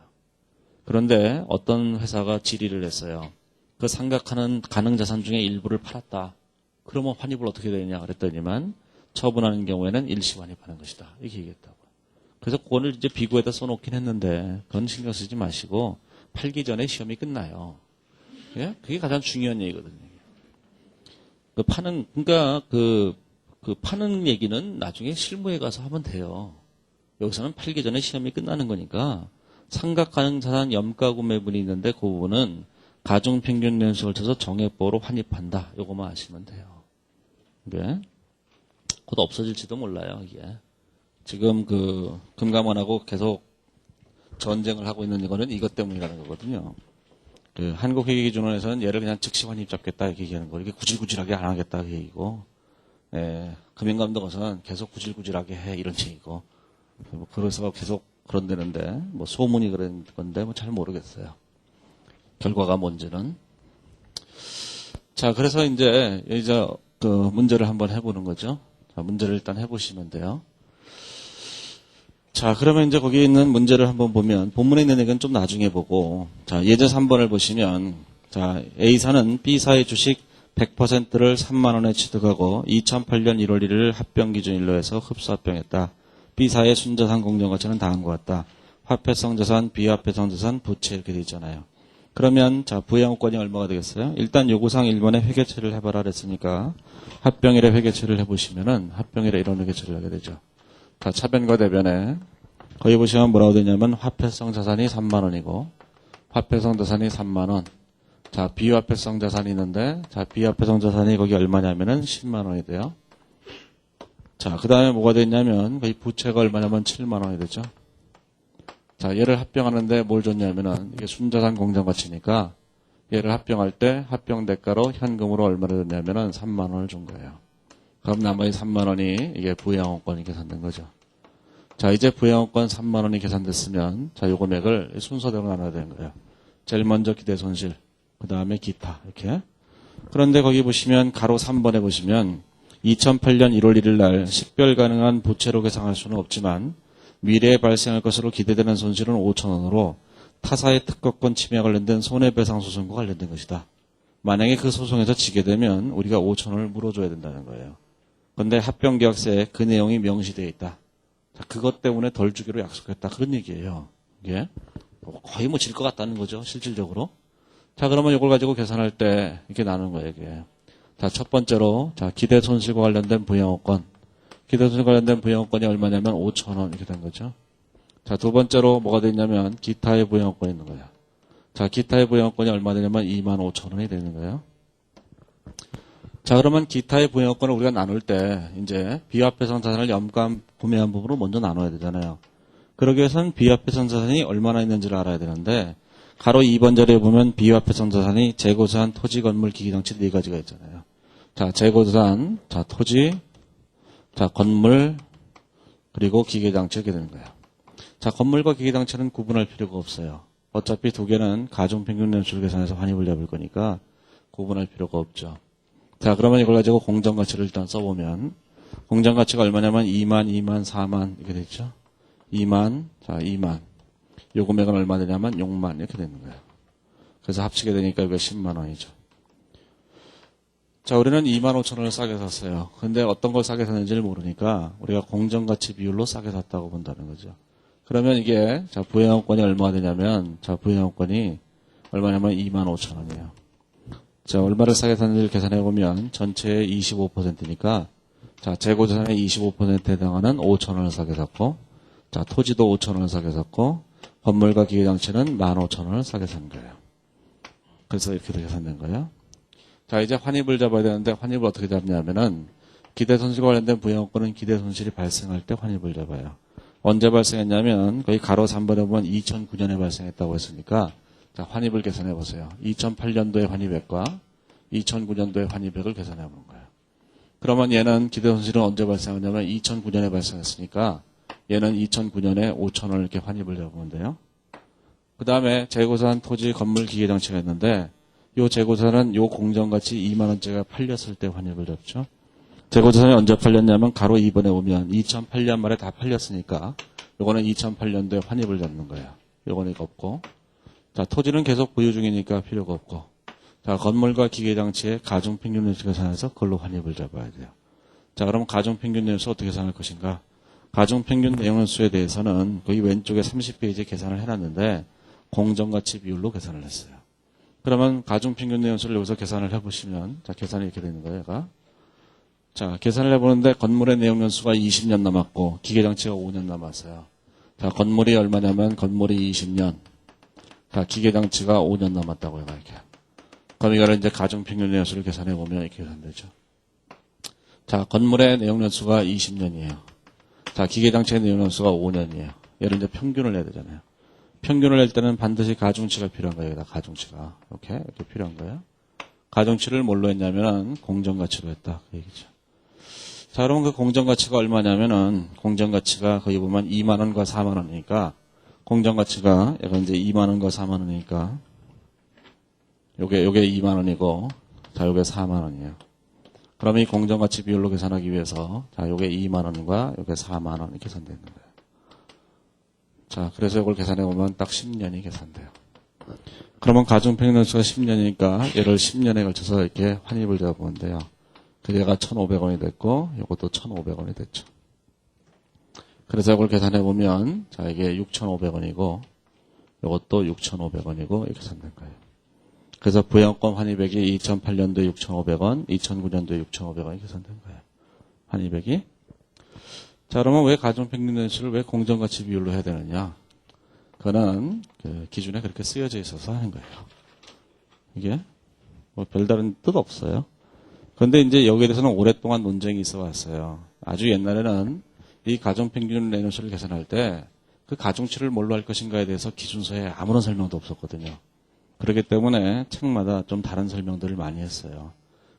그런데 어떤 회사가 질의를 했어요. 그 상각하는 가능자산 중에 일부를 팔았다. 그러면 환입을 어떻게 되느냐 그랬더니만 처분하는 경우에는 일시 환입하는 것이다. 이렇게 얘기했다고. 그래서 그거를 이제 비구에다 써놓긴 했는데 그건 신경 쓰지 마시고 팔기 전에 시험이 끝나요. 예? 그게 가장 중요한 얘기거든요. 그러니까 파는 얘기는 나중에 실무에 가서 하면 돼요. 여기서는 팔기 전에 시험이 끝나는 거니까 상각가능자산 염가구매분이 있는데 그 부분은 가중평균 연수를 쳐서 정액법으로 환입한다. 요거만 아시면 돼요. 이게 곧 없어질지도 몰라요. 이게 지금 그 금감원하고 계속 전쟁을 하고 있는 이거는 이것 때문이라는 거거든요. 그 한국회계기준원에서는 얘를 그냥 즉시 환입 잡겠다 이렇게 얘기하는 거. 이게 구질구질하게 안 하겠다 그 얘기고, 금융감독원에서는 계속 구질구질하게 해 이런 얘기고. 그래서 계속 그런다는데 뭐 소문이 그런 건데 뭐 잘 모르겠어요. 결과가 뭔지는. 자, 그래서 이제 그 문제를 한번 해보는 거죠. 자, 문제를 일단 해보시면 돼요. 자, 그러면 이제 거기에 있는 문제를 한번 보면 본문에 있는 얘기는 좀 나중에 보고 자, 예제 3번을 보시면 자, A사는 B사의 주식 100%를 3만 원에 취득하고 2008년 1월 1일 합병 기준일로 해서 흡수 합병했다. B사의 순자산 공정가치는 다음과 같다. 화폐성 자산, 비화폐성 자산, 부채 이렇게 돼 있잖아요. 그러면 자 부양호권이 얼마가 되겠어요? 일단 요구사항 1번에 회계처리를 해봐라 그랬으니까 합병일에 회계처리를 해보시면은 합병일에 이런 회계처리를 하게 되죠. 자 차변과 대변에 거기 보시면 뭐라고 되냐면 화폐성 자산이 3만 원이고 화폐성 자산이 3만 원. 자 비화폐성 자산이 있는데 자 비화폐성 자산이 거기 얼마냐면은 10만 원이 돼요. 자 그 다음에 뭐가 됐냐면 거기 부채가 얼마냐면 7만 원이 되죠. 자, 얘를 합병하는데 뭘 줬냐면은, 이게 순자산 공정가치니까, 얘를 합병할 때 합병 대가로 현금으로 얼마를 줬냐면은 3만 원을 준 거예요. 그럼 나머지 3만 원이 이게 부양호권이 계산된 거죠. 자, 이제 부양호권 3만 원이 계산됐으면, 자, 요 금액을 순서대로 나눠야 되는 거예요. 제일 먼저 기대손실, 그 다음에 기타, 이렇게. 그런데 거기 보시면, 가로 3번에 보시면, 2008년 1월 1일 날 식별 가능한 부채로 계산할 수는 없지만, 미래에 발생할 것으로 기대되는 손실은 5천 원으로 타사의 특허권 침해에 관련된 손해배상 소송과 관련된 것이다. 만약에 그 소송에서 지게 되면 우리가 5천 원을 물어줘야 된다는 거예요. 그런데 합병계약서에 그 내용이 명시되어 있다. 자, 그것 때문에 덜 주기로 약속했다. 그런 얘기예요. 이게 거의 뭐 질 것 같다는 거죠. 실질적으로. 자, 그러면 이걸 가지고 계산할 때 이렇게 나누는 거예요. 이게. 자, 첫 번째로 자 기대 손실과 관련된 부양호권. 기대손실 관련된 부양호권이 얼마냐면 5천 원 이렇게 된 거죠. 자, 두 번째로 뭐가 되냐면 기타의 부양호권이 있는 거예요. 자, 기타의 부양호권이 얼마 되냐면 2만 5천 원이 되는 거예요. 자, 그러면 기타의 부양호권을 우리가 나눌 때 이제 비화폐성 자산을 연간 구매한 부분으로 먼저 나눠야 되잖아요. 그러기 위해서는 비화폐성 자산이 얼마나 있는지를 알아야 되는데 가로 2번 자리에 보면 비화폐성 자산이 재고자산, 토지, 건물, 기기장치 네 가지가 있잖아요. 자, 재고자산, 자, 토지, 자, 건물, 그리고 기계장치 이렇게 되는 거예요. 자, 건물과 기계장치는 구분할 필요가 없어요. 어차피 두 개는 가중평균연수를 계산해서 환입을 잡을 거니까 구분할 필요가 없죠. 자, 그러면 이걸 가지고 공정가치를 일단 써보면 공정가치가 얼마냐면 2만, 2만, 4만 이렇게 되죠. 2만, 자, 2만. 요 금액은 얼마 되냐면 6만 이렇게 되는 거예요. 그래서 합치게 되니까 이게 10만 원이죠. 자, 우리는 2만 5천 원을 싸게 샀어요. 근데 어떤 걸 싸게 샀는지를 모르니까 우리가 공정가치 비율로 싸게 샀다고 본다는 거죠. 그러면 이게, 자, 부양호권이 얼마가 되냐면, 자, 부양호권이 얼마냐면 2만 5천 원이에요. 자, 얼마를 싸게 샀는지를 계산해보면 전체의 25%니까, 자, 재고자산의 25%에 해당하는 5천 원을 싸게 샀고, 자, 토지도 5천 원을 싸게 샀고, 건물과 기계장치는 15,000원을 싸게 산 거예요. 그래서 이렇게 계산된 거예요. 자, 이제 환입을 잡아야 되는데 환입을 어떻게 잡냐면은 기대손실과 관련된 부양호권은 기대손실이 발생할 때 환입을 잡아요. 언제 발생했냐면 거기 가로 3번에 보면 2009년에 발생했다고 했으니까 자, 환입을 계산해 보세요. 2008년도의 환입액과 2009년도의 환입액을 계산해 보는 거예요. 그러면 얘는 기대손실은 언제 발생하냐면 2009년에 발생했으니까 얘는 2009년에 5천 원을 이렇게 환입을 잡으면 돼요. 그 다음에 재고자산, 토지, 건물, 기계장치가 있는데 요 재고자산은 요 공정가치 2만 원짜리가 팔렸을 때 환입을 잡죠. 재고자산이 언제 팔렸냐면 가로 2번에 오면 2008년 말에 다 팔렸으니까 요거는 2008년도에 환입을 잡는 거예요. 요거는 없고. 자, 토지는 계속 보유 중이니까 필요가 없고. 자, 건물과 기계장치의 가중평균연수 계산해서 그걸로 환입을 잡아야 돼요. 자, 그럼 가중평균연수 어떻게 계산할 것인가? 가중평균 내용연수에 대해서는 거기 왼쪽에 30페이지에 계산을 해놨는데 공정가치 비율로 계산을 했어요. 그러면 가중평균 내연수를 여기서 계산을 해보시면, 자, 계산이 이렇게 되는 거예요, 얘가. 자, 계산을 해보는데, 건물의 내용연수가 20년 남았고, 기계장치가 5년 남았어요. 자, 건물이 얼마냐면, 건물이 20년. 자, 기계장치가 5년 남았다고 해요, 이렇게. 그럼 이거를 이제 가중평균 내연수를 계산해보면 이렇게 계산되죠. 자, 건물의 내용연수가 20년이에요. 자, 기계장치의 내용연수가 5년이에요. 얘를 이제 평균을 내야 되잖아요. 평균을 낼 때는 반드시 가중치가 필요한 거예요. 여기다 가중치가. 이렇게 필요한 거예요. 가중치를 뭘로 했냐면은 공정가치로 했다. 그 얘기죠. 자, 그러면 그 공정가치가 얼마냐면은 공정가치가 거기 보면 2만 원과 4만 원이니까 공정가치가 약간 이제 2만 원과 4만 원이니까 요게 2만 원이고 자, 요게 4만 원이에요. 그럼 이 공정가치 비율로 계산하기 위해서 자, 요게 2만 원과 요게 4만 원이 계산되는 거예요. 자, 그래서 이걸 계산해 보면 딱 10년이 계산돼요. 그러면 가중평균연수가 10년이니까 얘를 10년에 걸쳐서 이렇게 환입을 잡으면 돼요. 그래서 얘가 1,500원이 됐고 이것도 1,500원이 됐죠. 그래서 이걸 계산해보면 자 이게 6,500원이고 이것도 6,500원이고 이렇게 계산된 거예요. 그래서 부양권 환입액이 2008년도에 6,500원, 2009년도에 6,500원이 계산된 거예요. 환입액이. 자, 그러면 왜 가중평균연수를 왜 공정가치 비율로 해야 되느냐? 그거는 그 기준에 그렇게 쓰여져 있어서 하는 거예요. 이게 뭐 별다른 뜻 없어요. 그런데 이제 여기에 대해서는 오랫동안 논쟁이 있어 왔어요. 아주 옛날에는 이 가중평균연수를 계산할 때 그 가중치를 뭘로 할 것인가에 대해서 기준서에 아무런 설명도 없었거든요. 그렇기 때문에 책마다 좀 다른 설명들을 많이 했어요.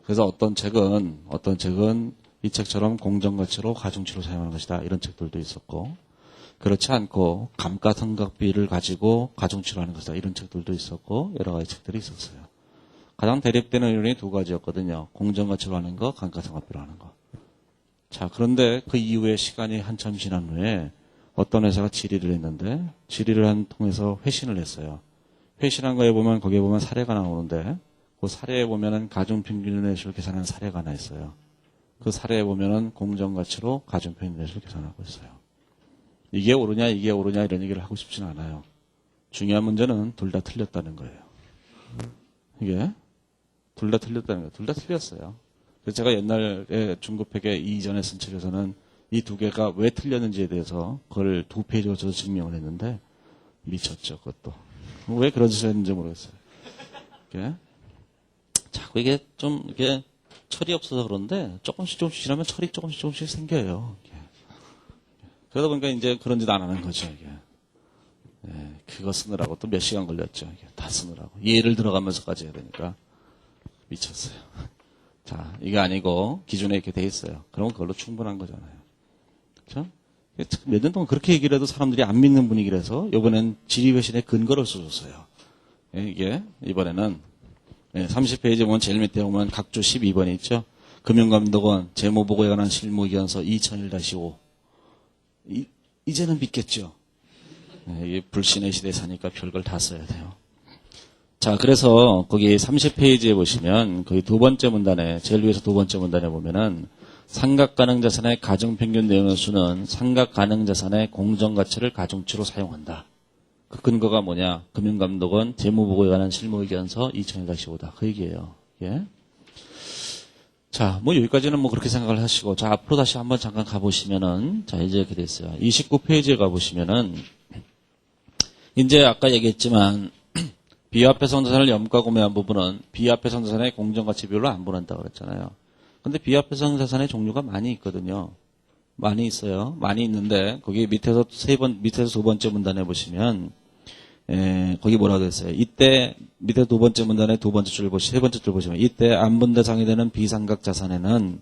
그래서 어떤 책은 이 책처럼 공정가치로 가중치로 사용하는 것이다. 이런 책들도 있었고 그렇지 않고 감가상각비를 가지고 가중치로 하는 것이다. 이런 책들도 있었고 여러 가지 책들이 있었어요. 가장 대립되는 이론이 두 가지였거든요. 공정가치로 하는 거, 감가상각비로 하는 거. 자, 그런데 그 이후에 시간이 한참 지난 후에 어떤 회사가 질의를 했는데 질의를 통해서 회신을 했어요. 회신한 거에 보면 거기에 보면 사례가 나오는데 그 사례에 보면은 가중평균연수를 계산하는 사례가 하나 있어요. 그 사례에 보면은 공정가치로 가중평균연수를 계산하고 있어요. 이게 옳으냐 이런 얘기를 하고 싶지는 않아요. 중요한 문제는 둘 다 틀렸다는 거예요. 이게 둘 다 틀렸다는 거예요. 둘 다 틀렸어요. 그래서 제가 옛날에 중급회계 이전에 쓴 책에서는 이 두 개가 왜 틀렸는지에 대해서 그걸 2페이지 걸쳐서 증명을 했는데 미쳤죠, 그것도. 왜 그런 짓을 했는지 모르겠어요. 이게 자꾸 이게 좀 이게 철이 없어서 그런데 조금씩 지나면 철이 조금씩 생겨요. 이게. 그러다 보니까 이제 그런 짓 안 하는 거죠, 이게. 예, 그거 쓰느라고 또 몇 시간 걸렸죠. 이게 다 쓰느라고. 예를 들어가면서까지 해야 되니까. 미쳤어요. 자, 이게 아니고 기준에 이렇게 돼 있어요. 그러면 그걸로 충분한 거잖아요. 그렇죠? 몇 년 동안 그렇게 얘기를 해도 사람들이 안 믿는 분위기라서 이번엔 질의회신의 근거를 써줬어요. 예, 이게 이번에는 30페이지 보면 제일 밑에 보면 각조 12번이 있죠. 금융감독원 재무보고에 관한 실무의견서 2001-5. 이제는 믿겠죠. 이게 불신의 시대 사니까 별걸 다 써야 돼요. 자, 그래서 거기 30페이지에 보시면 거기 두 번째 문단에 제일 위에서 두 번째 문단에 보면은 삼각가능자산의 가중평균 내연수는 삼각가능자산의 공정가치를 가중치로 사용한다. 그 근거가 뭐냐? 금융감독원 재무보고에 관한 실무의견서 2001-5다. 그 얘기예요. 예. 자, 뭐 여기까지는 뭐 그렇게 생각을 하시고, 자, 앞으로 다시 한번 잠깐 가보시면은, 자, 이제 이렇게 됐어요. 29페이지에 가보시면은, 이제 아까 얘기했지만, 비화폐성자산을 염가 구매한 부분은 비화폐성자산의 공정가치 비율로 안 보낸다고 그랬잖아요. 근데 비화폐성자산의 종류가 많이 있거든요. 많이 있어요. 많이 있는데, 거기 밑에서 밑에서 두 번째 문단에 보시면, 거기 뭐라고 했어요? 이때 밑에 두 번째 문단에 세 번째 줄 보시면 이때 안분대상이 되는 비상각 자산에는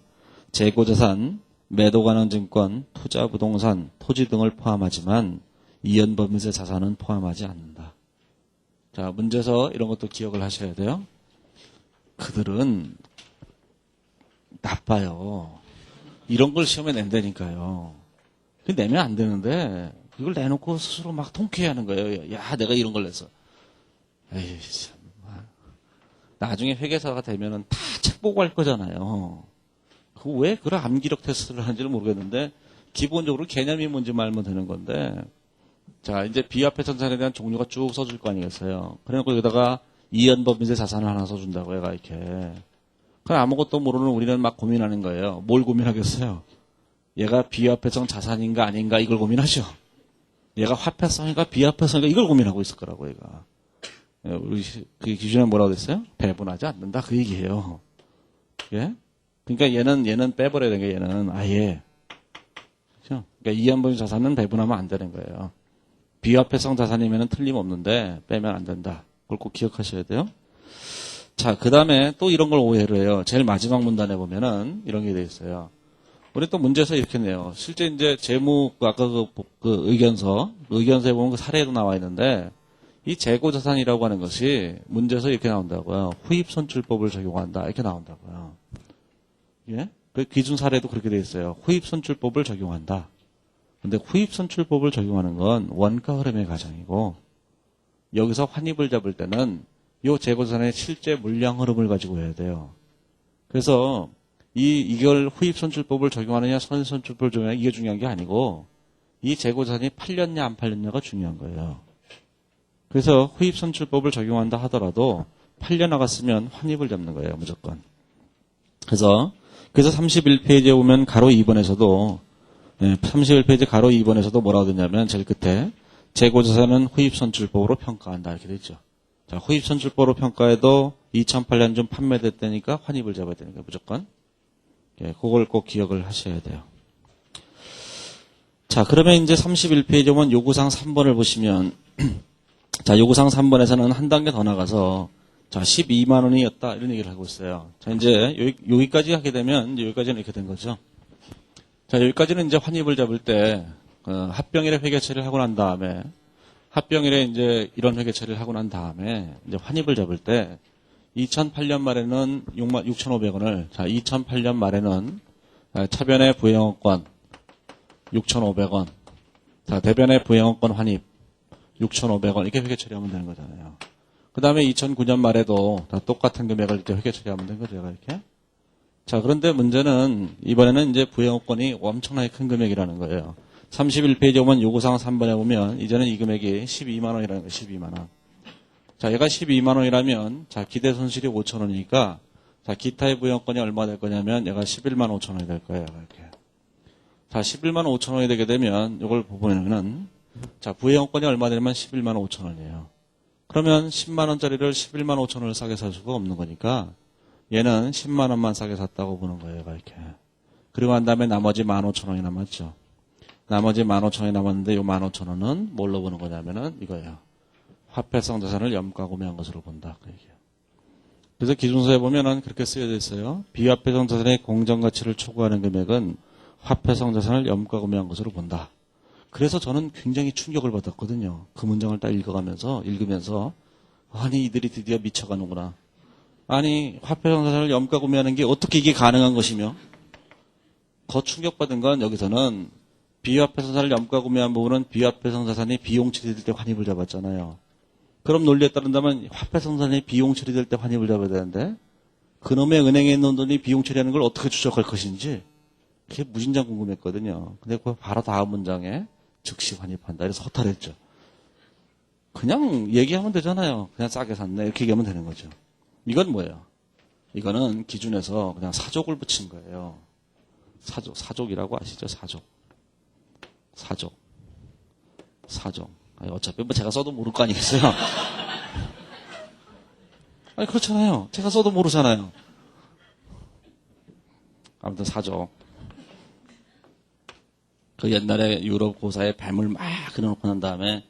재고자산, 매도 가능 증권, 투자 부동산, 토지 등을 포함하지만 이연법인세 자산은 포함하지 않는다. 자, 문제에서 이런 것도 기억을 하셔야 돼요. 그들은 나빠요. 이런 걸 시험에 낸다니까요. 내면 안 되는데 이걸 내놓고 스스로 막 통쾌해하는 거예요. 야, 내가 이런 걸 냈어. 에이, 참. 나중에 회계사가 되면은 다 책 보고 할 거잖아요. 그 왜 그런 암기력 테스트를 하는지는 모르겠는데 기본적으로 개념이 뭔지 말면 되는 건데. 자, 이제 비화폐성자산에 대한 종류가 쭉 써줄 거 아니겠어요. 그래놓고 여기다가 이연법인세 자산을 하나 써준다고 얘가 이렇게. 그럼 아무것도 모르는 우리는 막 고민하는 거예요. 뭘 고민하겠어요? 얘가 비화폐성 자산인가 아닌가 이걸 고민하죠. 얘가 화폐성인가 비화폐성인가 이걸 고민하고 있을 거라고 얘가. 우리 그 기준에 뭐라고 됐어요? 배분하지 않는다 그 얘기예요. 예? 그러니까 얘는 빼버려야 되는 게 얘는 아예. 그렇죠? 그러니까 이연법인 자산은 배분하면 안 되는 거예요. 비화폐성 자산이면은 틀림없는데 빼면 안 된다. 그걸 꼭 기억하셔야 돼요. 자, 그 다음에 또 이런 걸 오해를 해요. 제일 마지막 문단에 보면은 이런 게 돼 있어요. 우리 또 문제에서 이렇게 내요. 실제 이제 재무, 아까 그 의견서에 보면 그 사례도 나와 있는데, 이 재고자산이라고 하는 것이 문제에서 이렇게 나온다고요. 후입선출법을 적용한다. 이렇게 나온다고요. 예? 그 기준 사례도 그렇게 돼 있어요. 후입선출법을 적용한다. 근데 후입선출법을 적용하는 건 원가 흐름의 과정이고, 여기서 환입을 잡을 때는 요 재고자산의 실제 물량 흐름을 가지고 해야 돼요. 그래서 이걸 후입선출법을 적용하느냐 선입선출법을 적용하느냐 이게 중요한 게 아니고 이 재고자산이 팔렸냐 안 팔렸냐가 중요한 거예요. 그래서 후입선출법을 적용한다 하더라도 팔려나갔으면 환입을 잡는 거예요. 무조건. 그래서 31페이지에 보면 가로 2번에서도 31페이지 가로 2번에서도 뭐라고 되냐면 제일 끝에 재고자산은 후입선출법으로 평가한다 이렇게 되죠. 자, 후입선출법으로 평가해도 2008년 좀 판매됐다니까 환입을 잡아야 되니까 무조건. 그걸 꼭 기억을 하셔야 돼요. 자, 그러면 이제 31페이지 보면 요구사항 3번을 보시면 자, 요구사항 3번에서는 한 단계 더 나가서 자, 12만 원이었다 이런 얘기를 하고 있어요. 자, 이제 여기까지 하게 되면 이제 여기까지는 이렇게 된 거죠. 자, 여기까지는 이제 환입을 잡을 때 합병일에 회계 처리를 하고 난 다음에 합병일에 이제 이런 회계 처리를 하고 난 다음에 이제 환입을 잡을 때 2008년 말에는 6,500원을 자, 2008년 말에는 차변의 부영업권 6,500원 자, 대변의 부영업권 환입 6,500원 이렇게 회계 처리하면 되는 거잖아요. 그 다음에 2009년 말에도 다 똑같은 금액을 이제 회계 처리하면 되는 거죠, 이렇게. 자, 그런데 문제는 이번에는 이제 부영업권이 엄청나게 큰 금액이라는 거예요. 31페이지에 보면 요구사항 3번에 보면 이제는 이 금액이 12만 원이라는 거예요, 12만 원. 자, 얘가 12만 원이라면 자, 기대 손실이 5천 원이니까 자, 기타의 부영업권이 얼마 될 거냐면 얘가 11만 5천 원이 될 거예요, 이렇게. 자, 11만 5천 원이 되게 되면 이걸 보면은 자, 부영업권이 얼마 되냐면 11만 5천 원이에요. 그러면 10만 원짜리를 11만 5천 원을 싸게 살 수가 없는 거니까 얘는 10만 원만 싸게 샀다고 보는 거예요. 이렇게. 그리고 한 다음에 나머지 15,000원이 남았죠. 나머지 15,000원이 남았는데 이 15,000원은 뭘로 보는 거냐면은 이거예요. 화폐성 자산을 염가 구매한 것으로 본다. 그 얘기예요. 그래서 기준서에 보면은 그렇게 쓰여져 있어요. 비화폐성 자산의 공정가치를 초과하는 금액은 화폐성 자산을 염가 구매한 것으로 본다. 그래서 저는 굉장히 충격을 받았거든요. 그 문장을 딱 읽으면서 아니 이들이 드디어 미쳐가는구나. 아니 화폐성 자산을 염가 구매하는 게 어떻게 이게 가능한 것이며 더 충격받은 건 여기서는 비화폐성 자산을 염가 구매한 부분은 비화폐성 자산이 비용 처리될 때 환입을 잡았잖아요. 그럼 논리에 따른다면 화폐성 자산이 비용 처리될 때 환입을 잡아야 되는데 그놈의 은행에 있는 돈이 비용 처리하는 걸 어떻게 추적할 것인지 그게 무진장 궁금했거든요. 근데 그 바로 다음 문장에 즉시 환입한다. 그래서 허탈했죠. 그냥 얘기하면 되잖아요. 그냥 싸게 샀네. 이렇게 얘기하면 되는 거죠. 이건 뭐예요? 이거는 기준에서 그냥 사족을 붙인 거예요. 사족이라고 아시죠? 사족. 아니, 어차피 뭐 제가 써도 모를 거 아니겠어요? 아니, 그렇잖아요. 제가 써도 모르잖아요. 아무튼 사족. 그 옛날에 유럽 고사에 뱀을 막 그려놓고 난 다음에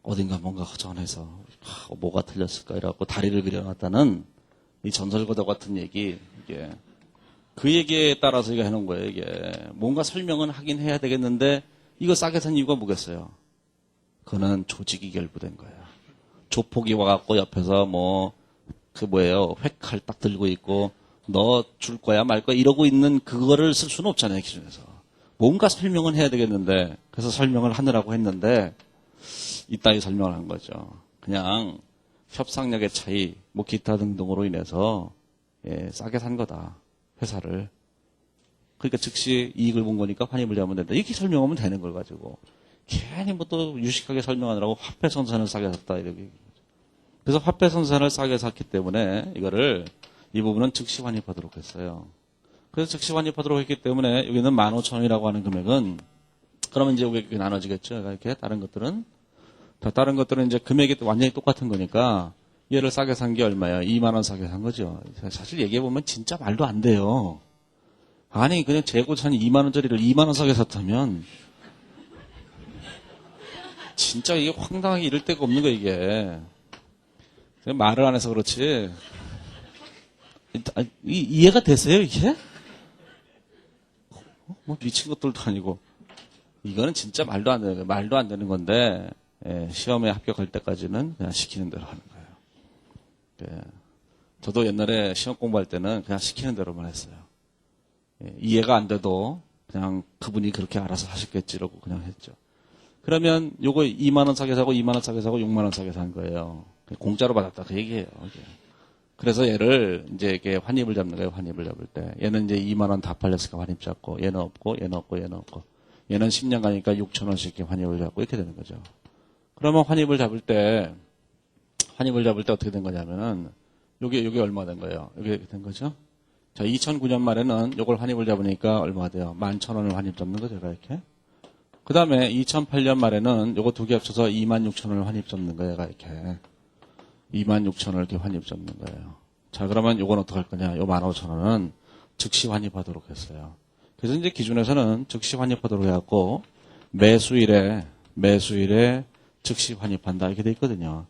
어딘가 뭔가 허전해서 뭐가 틀렸을까 이래갖고 다리를 그려놨다는 이 전설거도 같은 얘기 이게 그 얘기에 따라서 이거 해놓은 거예요. 이게 뭔가 설명은 하긴 해야 되겠는데 이거 싸게 산 이유가 뭐겠어요? 그거는 조직이 결부된 거예요. 조폭이 와갖고 옆에서 획칼 딱 들고 있고 너 줄 거야 말 거야 이러고 있는 그거를 쓸 수는 없잖아요. 기준에서. 뭔가 설명은 해야 되겠는데 그래서 설명을 하느라고 했는데 이따위 설명을 한 거죠. 그냥 협상력의 차이 기타 등등으로 인해서 싸게 산 거다. 회사를. 그러니까 즉시 이익을 본 거니까 환입을 잡으면 된다. 이렇게 설명하면 되는 걸 가지고 괜히 또 유식하게 설명하느라고 화폐선산을 싸게 샀다. 이렇게. 그래서 화폐선산을 싸게 샀기 때문에 이 부분은 즉시 환입하도록 했어요. 그래서 즉시 환입하도록 했기 때문에 여기는 15,000원이라고 하는 금액은 그러면 이제 여기 나눠지겠죠. 이렇게 다른 것들은 이제 금액이 완전히 똑같은 거니까 얘를 싸게 산 게 얼마야? 2만 원 싸게 산 거죠. 사실 얘기해 보면 진짜 말도 안 돼요. 아니 그냥 재고자산이 2만 원짜리를 2만 원 싸게 샀다면 진짜 이게 황당하게 이럴 데가 없는 거 이게. 말을 안 해서 그렇지. 이해가 되세요 이게? 미친 것들도 아니고. 이거는 진짜 말도 안 되는 건데 시험에 합격할 때까지는 그냥 시키는 대로 하는 거예요. 저도 옛날에 시험 공부할 때는 그냥 시키는 대로만 했어요. 이해가 안 돼도 그냥 그분이 그렇게 알아서 하셨겠지라고 그냥 했죠. 그러면 요거 2만 원 싸게 사고 2만 원 싸게 사고 6만 원 싸게 산 거예요. 공짜로 받았다 그 얘기예요. 이게. 그래서 얘를 이제 이렇게 환입을 잡는 거예요. 환입을 잡을 때. 얘는 이제 2만 원 다 팔렸으니까 환입 잡고 얘는 없고 얘는 없고 얘는 없고 얘는 10년 가니까 6천 원씩 이렇게 환입을 잡고 이렇게 되는 거죠. 그러면 환입을 잡을 때 어떻게 된 거냐면은 요게 얼마 된 거예요. 요게 된 거죠. 자, 2009년 말에는 요걸 환입을 잡으니까 얼마가 돼요? 11,000원을 환입 잡는 거죠, 이렇게. 그 다음에 2008년 말에는 요거 두 개 합쳐서 26,000원을 환입 잡는 거예요, 이렇게. 26,000원을 이렇게 환입 잡는 거예요. 자, 그러면 요건 어떡할 거냐? 요 15,000원은 즉시 환입하도록 했어요. 그래서 이제 기준에서는 즉시 환입하도록 해갖고 매수일에 즉시 환입한다 이렇게 돼 있거든요.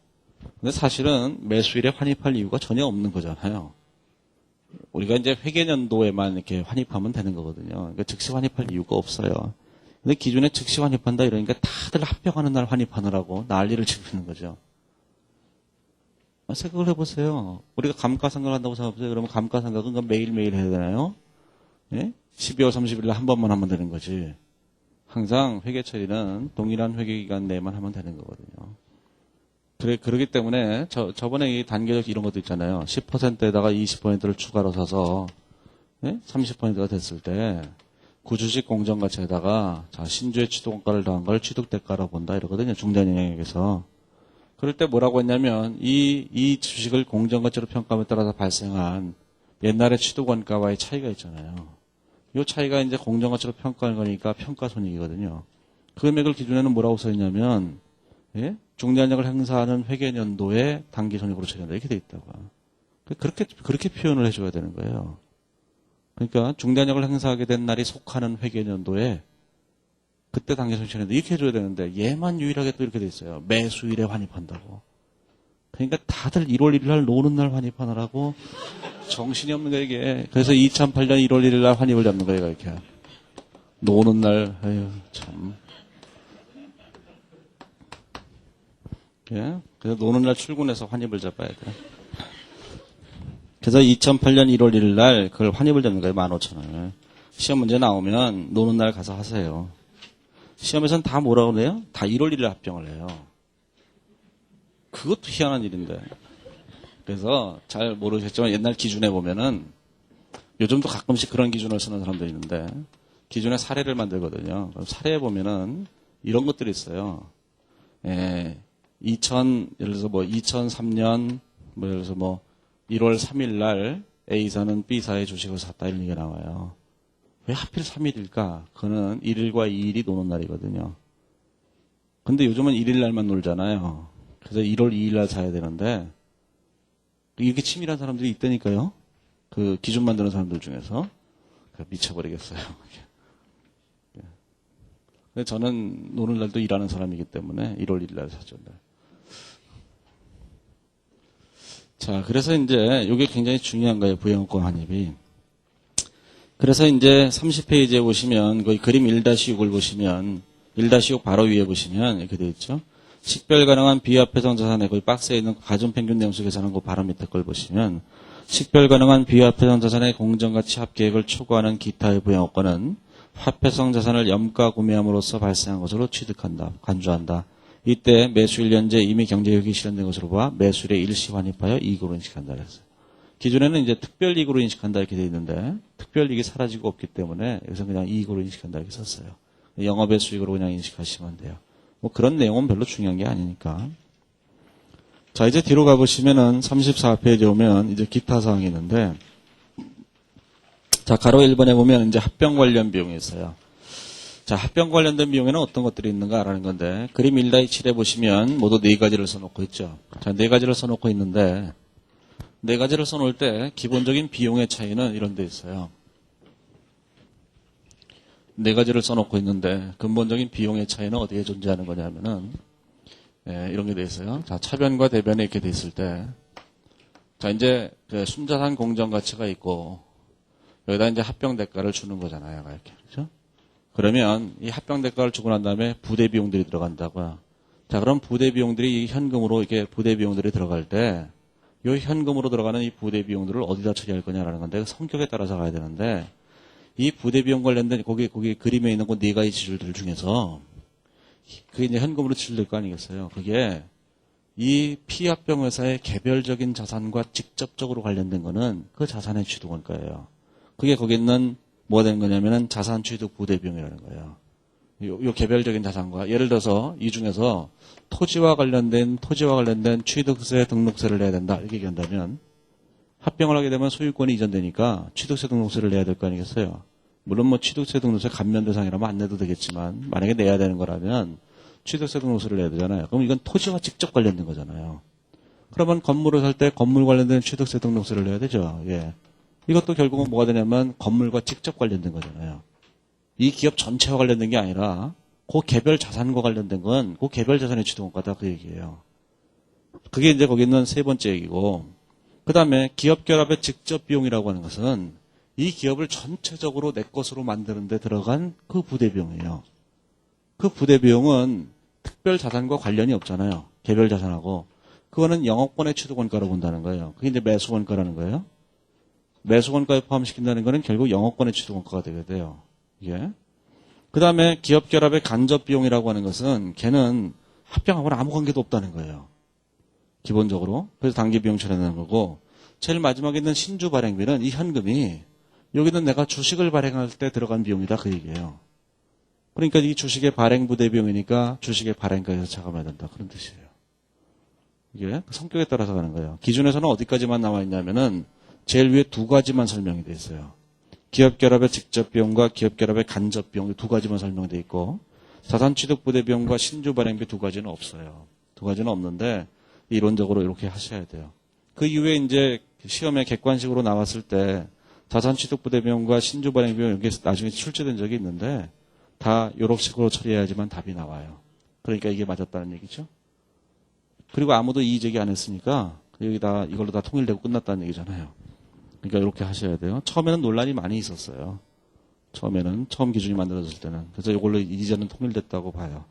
근데 사실은 매수일에 환입할 이유가 전혀 없는 거잖아요. 우리가 이제 회계연도에만 이렇게 환입하면 되는 거거든요. 그러니까 즉시 환입할 이유가 없어요. 근데 기준에 즉시 환입한다 이러니까 다들 합병하는 날 환입하느라고 난리를 치고 있는 거죠. 생각을 해보세요. 우리가 감가상각을 한다고 생각해보세요. 그러면 감가상각은 그럼 매일매일 해야 되나요? 예? 12월 30일 날 한 번만 하면 되는 거지. 항상 회계 처리는 동일한 회계기간 내에만 하면 되는 거거든요. 그러기 때문에 저번에 이 단계적 이런 것도 있잖아요. 10%에다가 20%를 추가로 사서 30%가 됐을 때 구주식 공정가치에다가 자, 신주의 취득원가를 더한 걸 취득대가로 본다 이러거든요. 중대영역에서. 그럴 때 뭐라고 했냐면 이 주식을 공정가치로 평가함에 따라서 발생한 옛날의 취득원가와의 차이가 있잖아요. 이 차이가 이제 공정가치로 평가하는 거니까 평가손익이거든요. 그 금액을 기준에는 뭐라고 써있냐면 중대한역을 행사하는 회계연도에 당기손익으로 처리한다 이렇게 돼 있다고. 그렇게 표현을 해줘야 되는 거예요. 그러니까 중대한역을 행사하게 된 날이 속하는 회계연도에 그때 당기손익 처리한다 이렇게 해줘야 되는데 얘만 유일하게 또 이렇게 돼 있어요. 매수일에 환입한다고. 그러니까 다들 1월 1일 날 노는 날 환입하느라고 정신이 없는 거예요 이게. 그래서 2008년 1월 1일 날 환입을 잡는 거예요 이렇게. 노는 날 아유 참. 예? 그래서 노는 날 출근해서 환입을 잡아야 돼. 그래서 2008년 1월 1일 날 그걸 환입을 잡는 거예요. 15,000원을. 시험 문제 나오면 노는 날 가서 하세요. 시험에서는 다 뭐라고 그래요? 다 1월 1일 합병을 해요. 그것도 희한한 일인데. 그래서 잘 모르겠지만 옛날 기준에 보면은 요즘도 가끔씩 그런 기준을 쓰는 사람도 있는데 기준에 사례를 만들거든요. 그럼 사례에 보면은 이런 것들이 있어요. 예를 들어서 2003년 예를 들어서 1월 3일 날 A사는 B사의 주식을 샀다 이런 얘기가 나와요. 왜 하필 3일일까? 그거는 1일과 2일이 노는 날이거든요. 근데 요즘은 1일 날만 놀잖아요. 그래서 1월 2일 날 사야 되는데 이렇게 치밀한 사람들이 있다니까요. 그 기준 만드는 사람들 중에서 미쳐버리겠어요. 근데 저는 노는 날도 일하는 사람이기 때문에 1월 1일 날 사죠. 자, 그래서 이제 이게 굉장히 중요한 거예요. 부양권 환입이. 그래서 이제 30페이지에 보시면 거기 그림 1-6을 보시면 1-6 바로 위에 보시면 이렇게 되어 있죠. 식별 가능한 비화폐성 자산의 거기 박스에 있는 가중평균 내용수 계산한 거 바로 밑에 걸 보시면 식별 가능한 비화폐성 자산의 공정가치 합계액을 초과하는 기타의 부양권은 화폐성 자산을 염가 구매함으로써 발생한 것으로 취득한다. 간주한다. 이때 매수일 현재 이미 경제효익이 실현된 것으로 봐 매수일에 일시 환입하여 이익으로 인식한다 그랬어요. 기존에는 이제 특별이익으로 인식한다 이렇게 돼 있는데 특별이익이 사라지고 없기 때문에 여기서 그냥 이익으로 인식한다 이렇게 썼어요. 영업의 수익으로 그냥 인식하시면 돼요. 그런 내용은 별로 중요한 게 아니니까. 자, 이제 뒤로 가보시면은 34페이지에 오면 이제 기타 사항이 있는데 자, 가로 1번에 보면 이제 합병 관련 비용이 있어요. 자, 합병 관련된 비용에는 어떤 것들이 있는가라는 건데 그림 1-7에 보시면 모두 4가지를 써놓고 있죠. 자, 4가지를 써놓고 있는데 4가지를 써놓을 때 기본적인 비용의 차이는 이런 데 있어요. 4가지를 써놓고 있는데 근본적인 비용의 차이는 어디에 존재하는 거냐면은 이런 게 돼 있어요. 자, 차변과 대변에 이렇게 돼 있을 때 자, 이제 그 순자산 공정 가치가 있고 여기다 이제 합병 대가를 주는 거잖아요. 이렇게. 그렇죠? 그러면 이 합병 대가를 주고 난 다음에 부대 비용들이 들어간다고요. 자, 그럼 부대 비용들이 현금으로 이렇게 부대 비용들이 들어갈 때 이 현금으로 들어가는 이 부대 비용들을 어디다 처리할 거냐라는 건데 성격에 따라서 가야 되는데 이 부대 비용 관련된 거기 그림에 있는 그 4가지 지출들 중에서 그게 이제 현금으로 지출될 거 아니겠어요? 그게 이 피합병 회사의 개별적인 자산과 직접적으로 관련된 거는 그 자산의 취득원가예요. 그게 거기 있는 뭐가 되는 거냐면은 자산 취득 부대비용이라는 거예요. 요 개별적인 자산과 예를 들어서 이 중에서 토지와 관련된 취득세 등록세를 내야 된다 이렇게 얘기한다면 합병을 하게 되면 소유권이 이전되니까 취득세 등록세를 내야 될 거 아니겠어요. 물론 뭐 취득세 등록세 감면 대상이라면 안 내도 되겠지만 만약에 내야 되는 거라면 취득세 등록세를 내야 되잖아요. 그럼 이건 토지와 직접 관련된 거잖아요. 그러면 건물을 살 때 건물 관련된 취득세 등록세를 내야 되죠. 예. 이것도 결국은 뭐가 되냐면 건물과 직접 관련된 거잖아요. 이 기업 전체와 관련된 게 아니라 그 개별 자산과 관련된 건 그 개별 자산의 취득원가다 그 얘기예요. 그게 이제 거기 있는 세 번째 얘기고 그 다음에 기업 결합의 직접 비용이라고 하는 것은 이 기업을 전체적으로 내 것으로 만드는 데 들어간 그 부대비용이에요. 그 부대비용은 특별 자산과 관련이 없잖아요. 개별 자산하고. 그거는 영업권의 취득원가로 본다는 거예요. 그게 이제 매수원가라는 거예요. 매수원가에 포함시킨다는 거는 결국 영업권의 취득원가가 되게 돼요. 이게. 그 다음에 기업 결합의 간접 비용이라고 하는 것은 걔는 합병하고는 아무 관계도 없다는 거예요. 기본적으로. 그래서 단기 비용 처리하는 거고 제일 마지막에 있는 신주 발행비는 이 현금이 여기는 내가 주식을 발행할 때 들어간 비용이다 그 얘기예요. 그러니까 이 주식의 발행 부대 비용이니까 주식의 발행가에서 차감해야 된다 그런 뜻이에요. 이게 성격에 따라서 가는 거예요. 기준에서는 어디까지만 나와 있냐면은 제일 위에 두 가지만 설명이 돼 있어요. 기업 결합의 직접 비용과 기업 결합의 간접 비용 두 가지만 설명돼 있고 자산 취득 부대 비용과 신주 발행비 두 가지는 없어요. 두 가지는 없는데 이론적으로 이렇게 하셔야 돼요. 그 이후에 이제 시험에 객관식으로 나왔을 때 자산 취득 부대 비용과 신주 발행 비용 이게 나중에 출제된 적이 있는데 다 요런 식으로 처리해야지만 답이 나와요. 그러니까 이게 맞았다는 얘기죠. 그리고 아무도 이의 제기 안 했으니까 여기다 이걸로 다 통일되고 끝났다는 얘기잖아요. 그러니까 이렇게 하셔야 돼요. 처음에는 논란이 많이 있었어요. 처음 기준이 만들어졌을 때는. 그래서 이걸로 이제는 통일됐다고 봐요.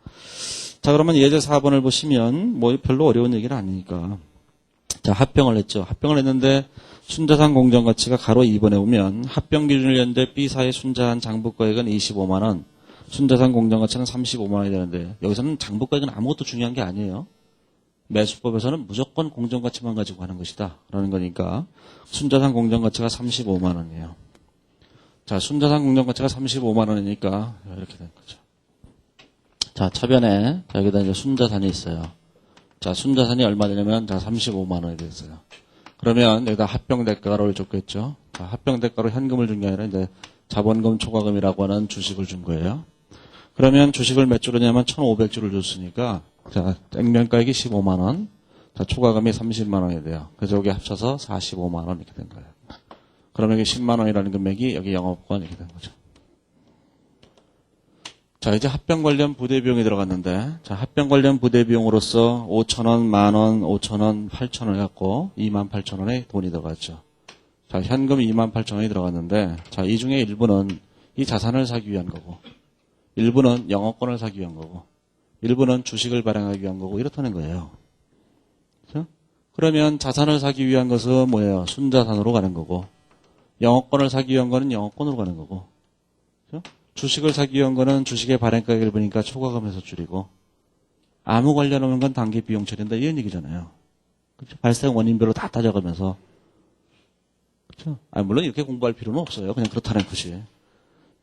자, 그러면 예제 4번을 보시면 뭐 별로 어려운 얘기는 아니니까. 자, 합병을 했죠. 합병을 했는데 순자산 공정가치가 가로 2번에 오면 합병 기준을 연대 B사의 순자산 장부가액은 25만 원, 순자산 공정가치는 35만 원이 되는데 여기서는 장부가액은 아무것도 중요한 게 아니에요. 매수법에서는 무조건 공정가치만 가지고 하는 것이다. 라는 거니까 순자산 공정가치가 35만 원이에요. 자, 순자산 공정가치가 35만 원이니까 이렇게 된 거죠. 자, 차변에 여기다 이제 순자산이 있어요. 자, 순자산이 얼마 되냐면 자, 35만 원이 됐어요. 그러면 여기다 합병대가를 줬겠죠. 자, 합병대가로 현금을 준 게 아니라 이제 자본금 초과금이라고 하는 주식을 준 거예요. 그러면 주식을 몇 주로냐면 1,500주를 줬으니까 자, 액면가액이 15만 원, 자, 초과금이 30만 원이 돼요. 그래서 여기 합쳐서 45만 원 이렇게 된 거예요. 그러면 여기 10만 원이라는 금액이 여기 영업권 이렇게 된 거죠. 자, 이제 합병 관련 부대 비용이 들어갔는데, 자, 합병 관련 부대 비용으로서 5,000원, 만원, 5,000원, 8,000원 해갖고 28,000원의 돈이 들어갔죠. 자, 현금 28,000원이 들어갔는데, 자, 이 중에 일부는 이 자산을 사기 위한 거고, 일부는 영업권을 사기 위한 거고, 일부는 주식을 발행하기 위한 거고, 이렇다는 거예요. 그렇죠? 그러면 자산을 사기 위한 것은 뭐예요? 순자산으로 가는 거고, 영업권을 사기 위한 거는 영업권으로 가는 거고, 그렇죠? 주식을 사기 위한 거는 주식의 발행가액을 보니까 초과금에서 줄이고 아무 관련 없는 건 단기 비용 처리한다 이런 얘기잖아요. 그렇죠? 발생 원인별로 다 따져가면서 그렇죠? 물론 이렇게 공부할 필요는 없어요. 그냥 그렇다는 것이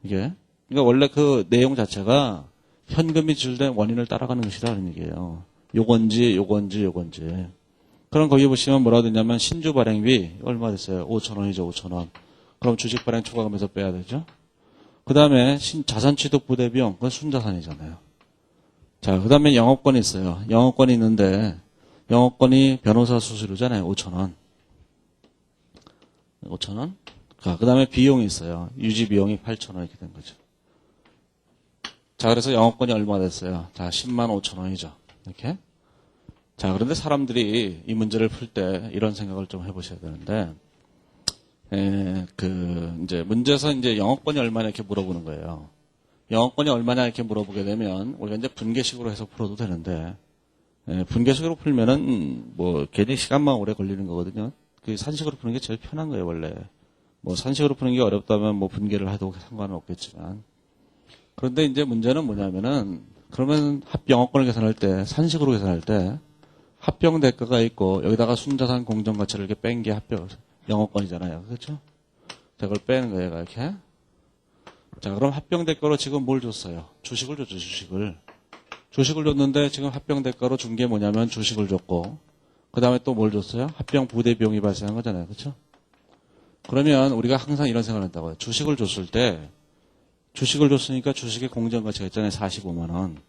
이게 그러니까 원래 그 내용 자체가 현금이 지출된 원인을 따라가는 것이라는 얘기예요. 요건지. 그럼 거기 보시면 뭐라고 되냐면 신주 발행비 얼마 됐어요? 5,000원이죠. 5,000원. 그럼 주식 발행 초과금에서 빼야 되죠. 그 다음에 자산 취득 부대 비용, 그건 순자산이잖아요. 자, 그 다음에 영업권이 있어요. 영업권이 있는데, 영업권이 변호사 수수료잖아요. 5,000원. 5,000원? 자, 그 다음에 비용이 있어요. 유지 비용이 8,000원 이렇게 된 거죠. 자, 그래서 영업권이 얼마 됐어요? 자, 10만 5,000원이죠. 이렇게. 자, 그런데 사람들이 이 문제를 풀 때 이런 생각을 좀 해보셔야 되는데, 이제 문제에서 이제 영업권이 얼마냐 이렇게 물어보는 거예요. 영업권이 얼마냐 이렇게 물어보게 되면 우리가 이제 분계식으로 해서 풀어도 되는데 분계식으로 풀면은 뭐 괜히 시간만 오래 걸리는 거거든요. 그 산식으로 푸는 게 제일 편한 거예요 원래. 뭐 산식으로 푸는 게 어렵다면 뭐 분계를 해도 상관은 없겠지만 그런데 이제 문제는 뭐냐면은 그러면 합병업권을 계산할 때, 산식으로 계산할 때, 합병 대가가 있고, 여기다가 순자산 공정가치를 이렇게 뺀 게 합병, 영업권이잖아요. 그렇죠? 자, 그걸 빼는 거예요, 이렇게. 자, 그럼 합병 대가로 지금 뭘 줬어요? 주식을 줬죠, 주식을. 주식을 줬는데, 지금 합병 대가로 준 게 뭐냐면 주식을 줬고, 그 다음에 또 뭘 줬어요? 합병 부대 비용이 발생한 거잖아요. 그렇죠? 그러면 우리가 항상 이런 생각을 한다고요. 주식을 줬을 때, 주식을 줬으니까 주식의 공정가치가 있잖아요. 45만 원.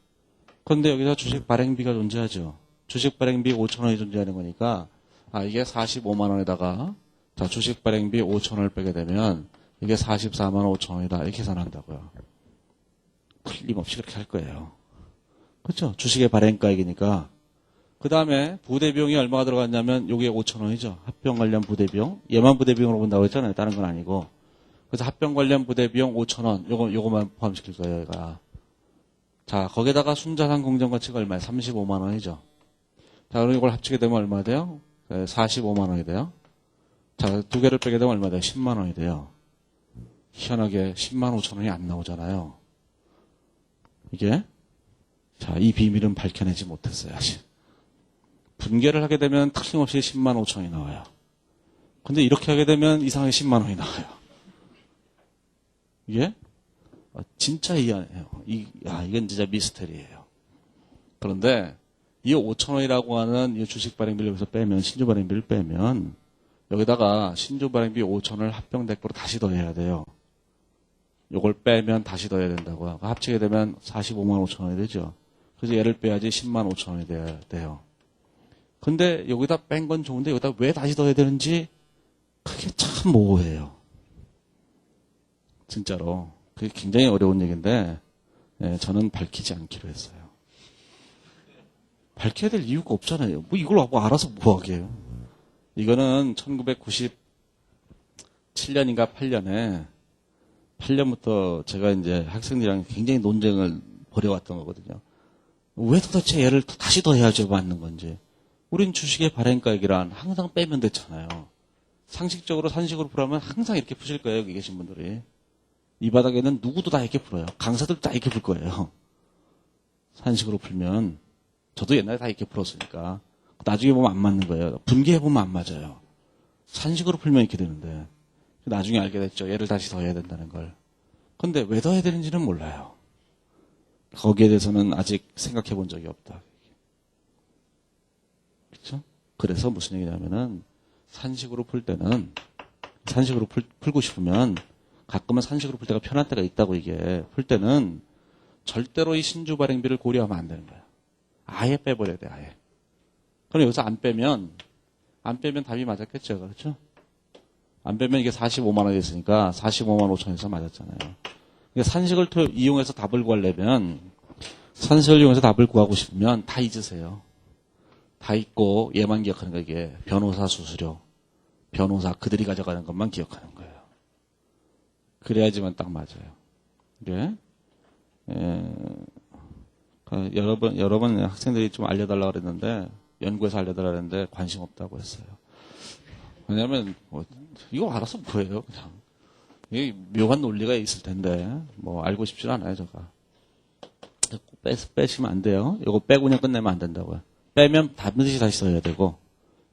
그런데 여기서 주식 발행비가 존재하죠. 주식 발행비 5천 원이 존재하는 거니까, 이게 45만 원에다가, 자, 주식 발행비 5천 원을 빼게 되면, 이게 44만 5천 원이다. 이렇게 계산한다고요. 틀림없이 그렇게 할 거예요. 그렇죠? 주식의 발행가액이니까. 그 다음에 부대비용이 얼마가 들어갔냐면, 요게 5천 원이죠. 합병 관련 부대비용. 얘만 부대비용으로 본다고 했잖아요. 다른 건 아니고. 그래서 합병 관련 부대비용 5천 원. 요거만 포함시킬 거예요, 얘가. 자, 거기다가 순자산 공정가치가 얼마예요? 35만 원이죠. 자, 그럼 이걸 합치게 되면 얼마 돼요? 45만 원이 돼요. 자, 두 개를 빼게 되면 얼마 돼요? 10만 원이 돼요. 희한하게 10만 5천 원이 안 나오잖아요. 이게. 자, 이 비밀은 밝혀내지 못했어요, 아직. 분개를 하게 되면 틀림없이 10만 5천 원이 나와요. 근데 이렇게 하게 되면 이상하게 10만 원이 나와요. 이게? 진짜 이해해요. 이건 진짜 미스터리예요. 그런데 이 5천 원이라고 하는 이 주식 발행비를 여기서 빼면, 신주 발행비를 빼면, 여기다가 신주 발행비 5천 원을 합병 대가로 다시 더해야 돼요. 요걸 빼면 다시 더해야 된다고요. 합치게 되면 45만 5천 원이 되죠. 그래서 얘를 빼야지 10만 5천 원이 돼요. 근데 여기다 뺀 건 좋은데 여기다 왜 다시 더해야 되는지 그게 참 모호해요. 진짜로. 그게 굉장히 어려운 얘기인데 저는 밝히지 않기로 했어요. 밝혀야 될 이유가 없잖아요. 뭐 이걸 알아서 뭐 하게요. 이거는 1997년인가 8년부터 제가 이제 학생들이랑 굉장히 논쟁을 벌여왔던 거거든요. 왜 도대체 얘를 다시 더해야죠, 맞는 건지. 우린 주식의 발행가액이란 항상 빼면 됐잖아요. 상식적으로 산식으로 풀면 항상 이렇게 푸실 거예요, 여기 계신 분들이. 이 바닥에는 누구도 다 이렇게 풀어요. 강사들도 다 이렇게 풀 거예요. 산식으로 풀면. 저도 옛날에 다 이렇게 풀었으니까. 나중에 보면 안 맞는 거예요. 분개해보면 안 맞아요. 산식으로 풀면 이렇게 되는데. 나중에 알게 됐죠. 얘를 다시 더해야 된다는 걸. 근데 왜 더해야 되는지는 몰라요. 거기에 대해서는 아직 생각해 본 적이 없다. 그렇죠? 그래서 무슨 얘기냐면은 산식으로 풀 때는 산식으로 풀고 싶으면 가끔은 산식으로 풀 때가 편한 때가 있다고 이게 풀 때는 절대로 이 신주 발행비를 고려하면 안 되는 거예요. 아예 빼버려야 돼, 아예. 그럼 여기서 안 빼면 답이 맞았겠죠, 그렇죠? 안 빼면 이게 45만 원이 됐으니까 45만 5천에서 맞았잖아요. 그러니까 산식을 이용해서 답을 구하려면 산식을 이용해서 답을 구하고 싶으면 다 잊으세요. 다 잊고 얘만 기억하는 거예요. 이게 변호사 수수료, 변호사 그들이 가져가는 것만 기억하는 거예요. 그래야지만 딱 맞아요. 이게 여러 번 학생들이 좀 알려달라고 그랬는데 연구해서 알려달라고 그랬는데 관심 없다고 했어요. 왜냐면 이거 알아서 뭐예요, 그냥. 이게 묘한 논리가 있을 텐데 알고 싶진 않아요, 제가. 빼시면 안 돼요. 이거 빼고 그냥 끝내면 안 된다고요. 빼면 반드시 다시 써야 되고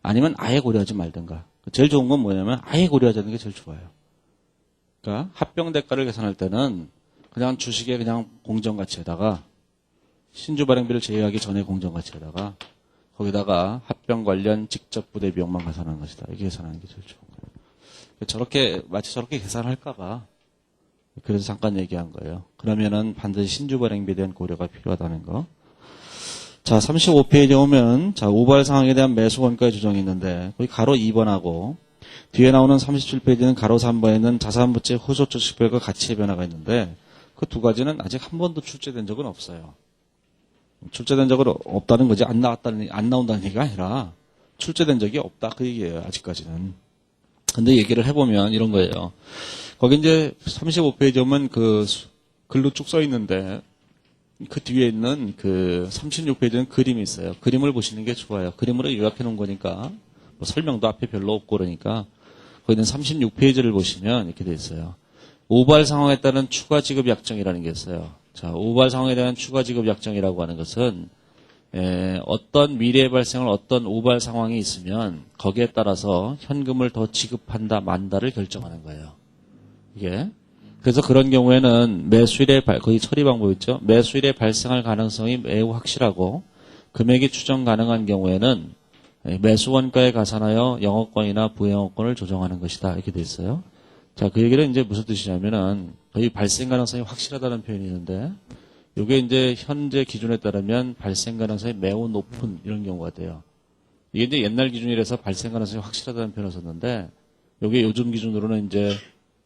아니면 아예 고려하지 말든가. 제일 좋은 건 뭐냐면 아예 고려하지 않는 게 제일 좋아요. 그러니까 합병 대가를 계산할 때는 그냥 주식의 그냥 공정가치에다가 신주 발행비를 제외하기 전에 공정가치에다가 거기다가 합병 관련 직접 부대 비용만 계산하는 것이다. 이렇게 계산하는 게 제일 좋은 거예요. 마치 저렇게 계산할까봐 그래서 잠깐 얘기한 거예요. 그러면은 반드시 신주 발행비에 대한 고려가 필요하다는 거. 자, 35페이지에 오면 자, 우발 상황에 대한 매수 원가의 조정이 있는데 거기 가로 2번하고 뒤에 나오는 37페이지는 가로 3번에는 자산부채 후소적 식별과 가치의 변화가 있는데 그 두 가지는 아직 한 번도 출제된 적은 없어요. 출제된 적은 없다는 거지 안 나온다는 얘기가 아니라 출제된 적이 없다 그 얘기예요. 아직까지는. 근데 얘기를 해보면 이런 거예요. 거기 이제 35페이지 오면 그 글로 쭉 써 있는데 그 뒤에 있는 그 36페이지는 그림이 있어요. 그림을 보시는 게 좋아요. 그림으로 요약해 놓은 거니까 설명도 앞에 별로 없고 그러니까 거기는 36페이지를 보시면 이렇게 돼 있어요. 오발 상황에 따른 추가 지급 약정이라는 게 있어요. 자, 우발 상황에 대한 추가 지급 약정이라고 하는 것은 어떤 미래에 발생할 어떤 우발 상황이 있으면 거기에 따라서 현금을 더 지급한다 만다를 결정하는 거예요. 이게 그래서 그런 경우에는 매수일에 거의 처리 방법 있죠. 매수일에 발생할 가능성이 매우 확실하고 금액이 추정 가능한 경우에는 매수 원가에 가산하여 영업권이나 부영업권을 조정하는 것이다. 이렇게 돼 있어요. 자, 그 얘기는 이제 무슨 뜻이냐면은 거의 발생 가능성이 확실하다는 표현이 있는데 이게 이제 현재 기준에 따르면 발생 가능성이 매우 높은 이런 경우가 돼요. 이게 이제 옛날 기준이라서 발생 가능성이 확실하다는 표현을 썼는데 이게 요즘 기준으로는 이제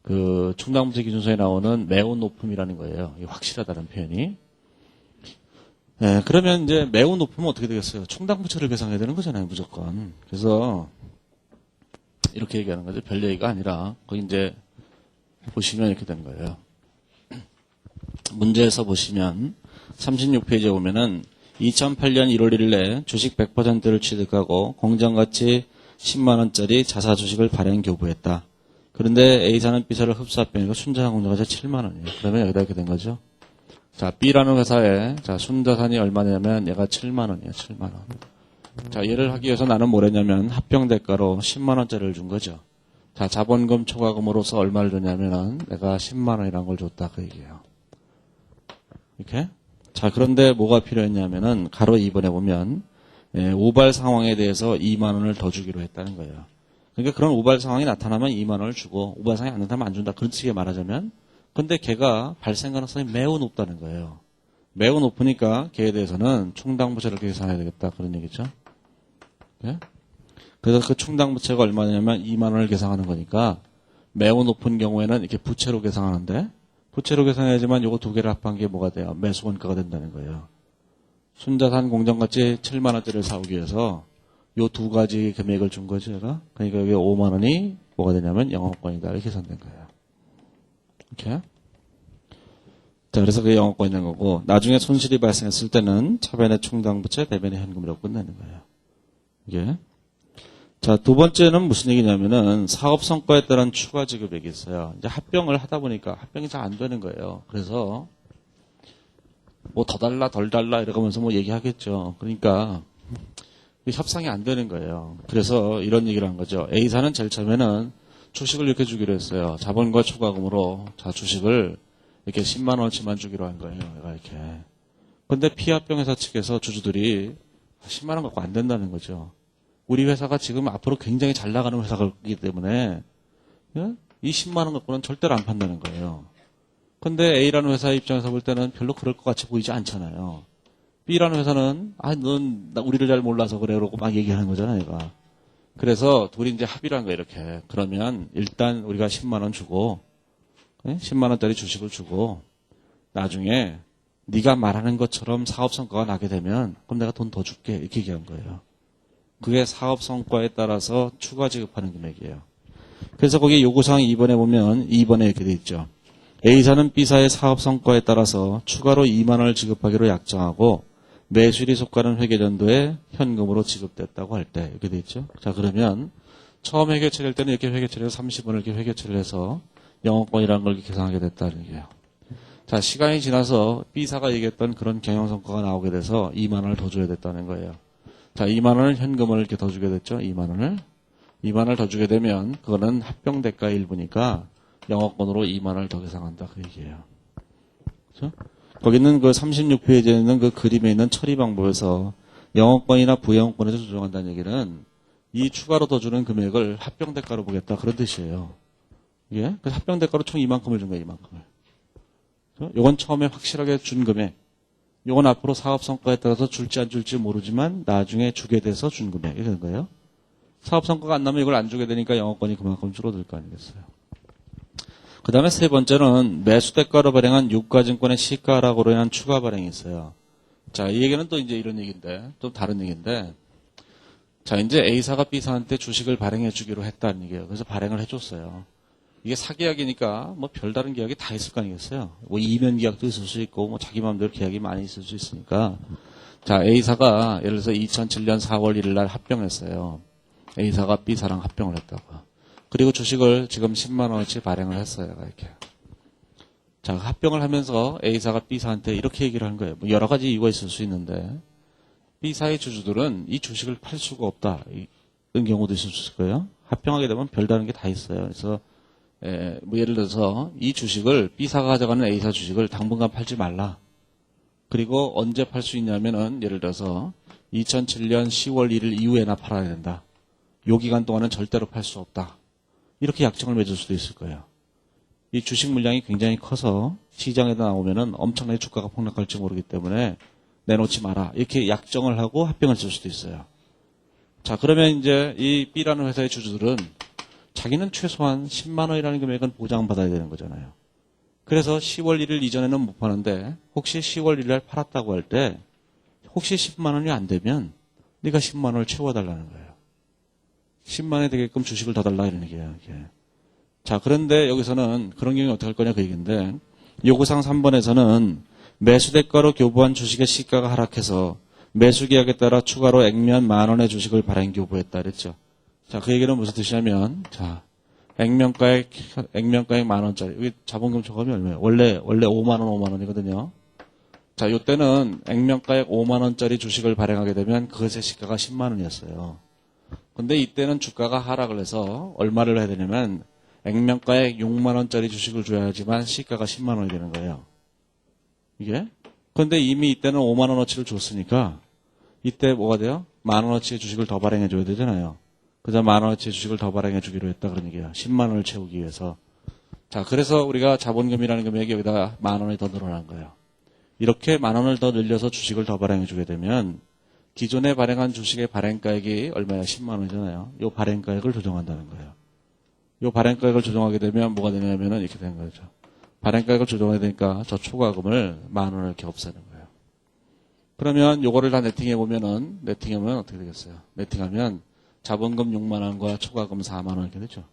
그 충당부채 기준서에 나오는 매우 높음이라는 거예요. 이게 확실하다는 표현이. 네, 그러면 이제 매우 높으면 어떻게 되겠어요? 충당부채를 계산해야 되는 거잖아요, 무조건. 그래서 이렇게 얘기하는 거죠. 별 얘기가 아니라 거기 이제 보시면 이렇게 된 거예요. 문제에서 보시면 36페이지에 보면은 2008년 1월 1일 내 주식 100%를 취득하고 공정가치 10만 원짜리 자사 주식을 발행 교부했다. 그런데 A사는 B사를 흡수합병이고 순자산 공정가치 7만 원이에요. 그러면 여기다 이렇게 된 거죠. 자, B라는 회사에 자, 순자산이 얼마냐면 얘가 7만 원이에요. 7만 원. 자, 얘를 하기 위해서 나는 뭐랬냐면 합병 대가로 10만 원짜리를 준 거죠. 자, 자본금 초과금으로서 얼마를 줬냐면은 내가 10만 원이라는 걸 줬다 그 얘기예요. 이렇게. 자, 그런데 뭐가 필요했냐면은 가로 2번에 보면 우발 상황에 대해서 2만 원을 더 주기로 했다는 거예요. 그러니까 그런 우발 상황이 나타나면 2만 원을 주고 우발 상황이 안 나타나면 안 준다. 그런 식의 말하자면 근데 걔가 발생 가능성이 매우 높다는 거예요. 매우 높으니까 걔에 대해서는 충당부채를 계산해야 되겠다. 그런 얘기죠. 네? 그래서 그 충당부채가 얼마냐면 2만 원을 계산하는 거니까 매우 높은 경우에는 이렇게 부채로 계산하는데 부채로 계산해야지만 요거 두 개를 합한 게 뭐가 돼요? 매수원가가 된다는 거예요. 순자산 공정가치 7만 원짜리를 사오기 위해서 요 두 가지 금액을 준 거죠, 얘가. 그러니까 여기 5만 원이 뭐가 되냐면 영업권이다. 이렇게 계산된 거예요. 이렇게. 자, 그래서 그게 영업권이 된 거고, 나중에 손실이 발생했을 때는 차변의 충당부채, 대변의 현금이라고 끝내는 거예요. 이게. 자, 두 번째는 무슨 얘기냐면은 사업 성과에 따른 추가 지급액이 있어요. 이제 합병을 하다 보니까 합병이 잘 안 되는 거예요. 그래서 뭐 더 달라, 덜 달라 이러면서 뭐 얘기하겠죠. 그러니까 협상이 안 되는 거예요. 그래서 이런 얘기를 한 거죠. A사는 제일 처음에는 주식을 이렇게 주기로 했어요. 자본과 초과금으로 자 주식을 이렇게 10만 원어치만 주기로 한 거예요. 내가 이렇게. 근데 피합병회사 측에서 주주들이 10만 원 갖고 안 된다는 거죠. 우리 회사가 지금 앞으로 굉장히 잘 나가는 회사이기 때문에 이 10만 원 갖고는 절대로 안 판다는 거예요. 근데 A라는 회사 입장에서 볼 때는 별로 그럴 것 같이 보이지 않잖아요. B라는 회사는 넌 우리를 잘 몰라서 그래 그러고 막 얘기하는 거잖아요, 얘가. 그래서 둘이 이제 합의를 한 거예요, 이렇게. 그러면 일단 우리가 10만 원 주고 10만 원짜리 주식을 주고 나중에 네가 말하는 것처럼 사업 성과가 나게 되면 그럼 내가 돈 더 줄게 이렇게 얘기한 거예요. 그게 사업 성과에 따라서 추가 지급하는 금액이에요. 그래서 거기 요구사항 2번에 보면 2번에 이렇게 돼 있죠. A사는 B사의 사업 성과에 따라서 추가로 2만 원을 지급하기로 약정하고 매수일이 속하는 회계전도에 현금으로 지급됐다고 할 때 이렇게 돼 있죠. 자, 그러면 처음 회계 처리할 때는 이렇게 회계 처리해서 30원을 이렇게 회계 처리를 해서 영업권이라는 걸 계산하게 됐다는 얘기예요. 자, 시간이 지나서 B사가 얘기했던 그런 경영 성과가 나오게 돼서 2만 원을 더 줘야 됐다는 거예요. 자, 2만 원을 현금을 이렇게 더 주게 됐죠. 2만 원을. 2만 원을 더 주게 되면 그거는 합병 대가 일부니까 영업권으로 2만 원을 더 계산한다 그 얘기예요. 그렇죠? 거기는 그 36페이지에 있는 그 그림에 있는 처리 방법에서 영업권이나 부영업권에서 조정한다는 얘기는 이 추가로 더 주는 금액을 합병 대가로 보겠다 그런 뜻이에요. 예? 그래서 합병 대가로 총 이만큼을 준 거예요, 이만큼을. 요건 처음에 확실하게 준 금액. 요건 앞으로 사업 성과에 따라서 줄지 안 줄지 모르지만 나중에 주게 돼서 준 금액이 되는 거예요. 사업 성과가 안 나면 이걸 안 주게 되니까 영업권이 그만큼 줄어들 거 아니겠어요. 그 다음에 세 번째는 매수대가로 발행한 유가증권의 시가락으로 인한 추가 발행이 있어요. 자, 이 얘기는 또 이제 이런 얘기인데, 좀 다른 얘기인데, 자, 이제 A사가 B사한테 주식을 발행해 주기로 했다는 얘기예요. 그래서 발행을 해줬어요. 이게 사계약이니까 뭐 별다른 계약이 다 있을 거 아니겠어요. 뭐 이면 계약도 있을 수 있고, 뭐 자기 마음대로 계약이 많이 있을 수 있으니까. 자, A사가 예를 들어서 2007년 4월 1일 날 합병했어요. A사가 B사랑 합병을 했다고. 그리고 주식을 지금 10만 원어치 발행을 했어요. 이렇게. 자, 합병을 하면서 A사가 B사한테 이렇게 얘기를 한 거예요. 뭐 여러 가지 이유가 있을 수 있는데 B사의 주주들은 이 주식을 팔 수가 없다. 이런 경우도 있을 수 있을 거예요. 합병하게 되면 별다른 게 다 있어요. 그래서 뭐 예를 들어서 이 주식을 B사가 가져가는 A사 주식을 당분간 팔지 말라. 그리고 언제 팔 수 있냐면은 예를 들어서 2007년 10월 1일 이후에나 팔아야 된다. 요 기간 동안은 절대로 팔 수 없다. 이렇게 약정을 맺을 수도 있을 거예요. 이 주식 물량이 굉장히 커서 시장에 나오면은 엄청나게 주가가 폭락할지 모르기 때문에 내놓지 마라. 이렇게 약정을 하고 합병을 줄 수도 있어요. 자, 그러면 이제 이 B라는 회사의 주주들은 자기는 최소한 10만 원이라는 금액은 보장받아야 되는 거잖아요. 그래서 10월 1일 이전에는 못 파는데 혹시 10월 1일 날 팔았다고 할 때 혹시 10만 원이 안 되면 네가 10만 원을 채워달라는 거예요. 10만 원이 되게끔 주식을 더 달라 이런 얘기예요. 이게. 자, 그런데 여기서는 그런 경우에 어떻게 할 거냐 그 얘기인데 요구사항 3번에서는 매수대가로 교부한 주식의 시가가 하락해서 매수계약에 따라 추가로 액면 10,000원의 주식을 발행 교부했다 그랬죠. 자, 그 얘기는 무슨 뜻이냐면 자, 액면가액 10,000원짜리 여기 자본금 초과금이 얼마예요? 원래 5만 원 5만 원이거든요. 자, 요때는 액면가액 5만 원짜리 주식을 발행하게 되면 그것의 시가가 10만 원이었어요. 근데 이때는 주가가 하락을 해서 얼마를 해야 되냐면 액면가액 6만 원짜리 주식을 줘야지만 시가가 10만 원이 되는 거예요. 이게? 근데 이미 이때는 5만 원어치를 줬으니까 이때 뭐가 돼요? 10,000원어치의 주식을 더 발행해 줘야 되잖아요. 그래서 10,000원어치의 주식을 더 발행해 주기로 했다 그런 얘기야. 10만 원을 채우기 위해서. 자, 그래서 우리가 자본금이라는 금액이 여기다 10,000원이 더 늘어난 거예요. 이렇게 10,000원을 더 늘려서 주식을 더 발행해 주게 되면 기존에 발행한 주식의 발행가액이 얼마야? 10만 원이잖아요. 이 발행가액을 조정한다는 거예요. 이 발행가액을 조정하게 되면 뭐가 되냐면은 이렇게 되는 거죠. 발행가액을 조정해야 되니까 저 초과금을 10,000원을 이렇게 없애는 거예요. 그러면 요거를 다 네팅해보면은, 네팅하면 어떻게 되겠어요? 네팅하면 자본금 6만 원과 초과금 4만 원 이렇게 되죠.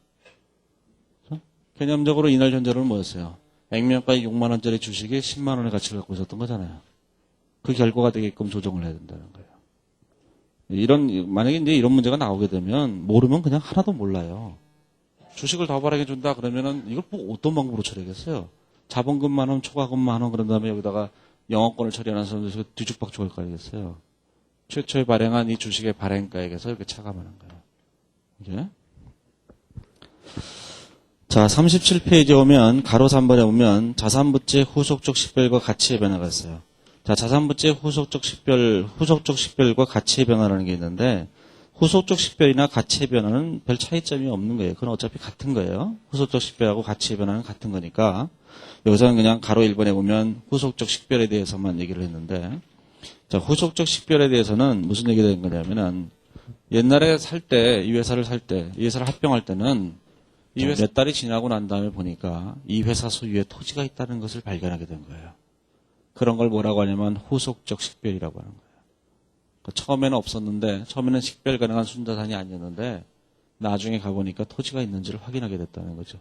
그렇죠? 개념적으로 이날 현재로는 뭐였어요? 액면가액 6만 원짜리 주식이 10만 원의 가치를 갖고 있었던 거잖아요. 그 결과가 되게끔 조정을 해야 된다는 거예요. 만약에 이제 이런 문제가 나오게 되면 모르면 그냥 하나도 몰라요. 주식을 더 발행해 준다 그러면은 이걸 뭐 어떤 방법으로 처리하겠어요? 자본금 10,000원, 초과금 10,000원 그런 다음에 여기다가 영업권을 처리하는 사람들 뒤죽박죽 할 거 아니겠어요? 최초에 발행한 이 주식의 발행가액에서 이렇게 차감하는 거예요. 이게. 자, 37페이지에 오면 가로 3번에 오면 자산부채 후속적 식별과 가치의 변화가 있어요. 자, 자산부채 후속적 식별과 가치의 변화라는 게 있는데 후속적 식별이나 가치의 변화는 별 차이점이 없는 거예요. 그건 어차피 같은 거예요. 후속적 식별하고 가치의 변화는 같은 거니까 여기서는 그냥 가로 1번에 보면 후속적 식별에 대해서만 얘기를 했는데 자, 후속적 식별에 대해서는 무슨 얘기가 되는 거냐면은 옛날에 살 때, 이 회사를 살 때, 이 회사를 합병할 때는 이 회사 몇 달이 지나고 난 다음에 보니까 이 회사 소유에 토지가 있다는 것을 발견하게 된 거예요. 그런 걸 뭐라고 하냐면 후속적 식별이라고 하는 거예요. 처음에는 없었는데, 처음에는 식별 가능한 순자산이 아니었는데, 나중에 가보니까 토지가 있는지를 확인하게 됐다는 거죠.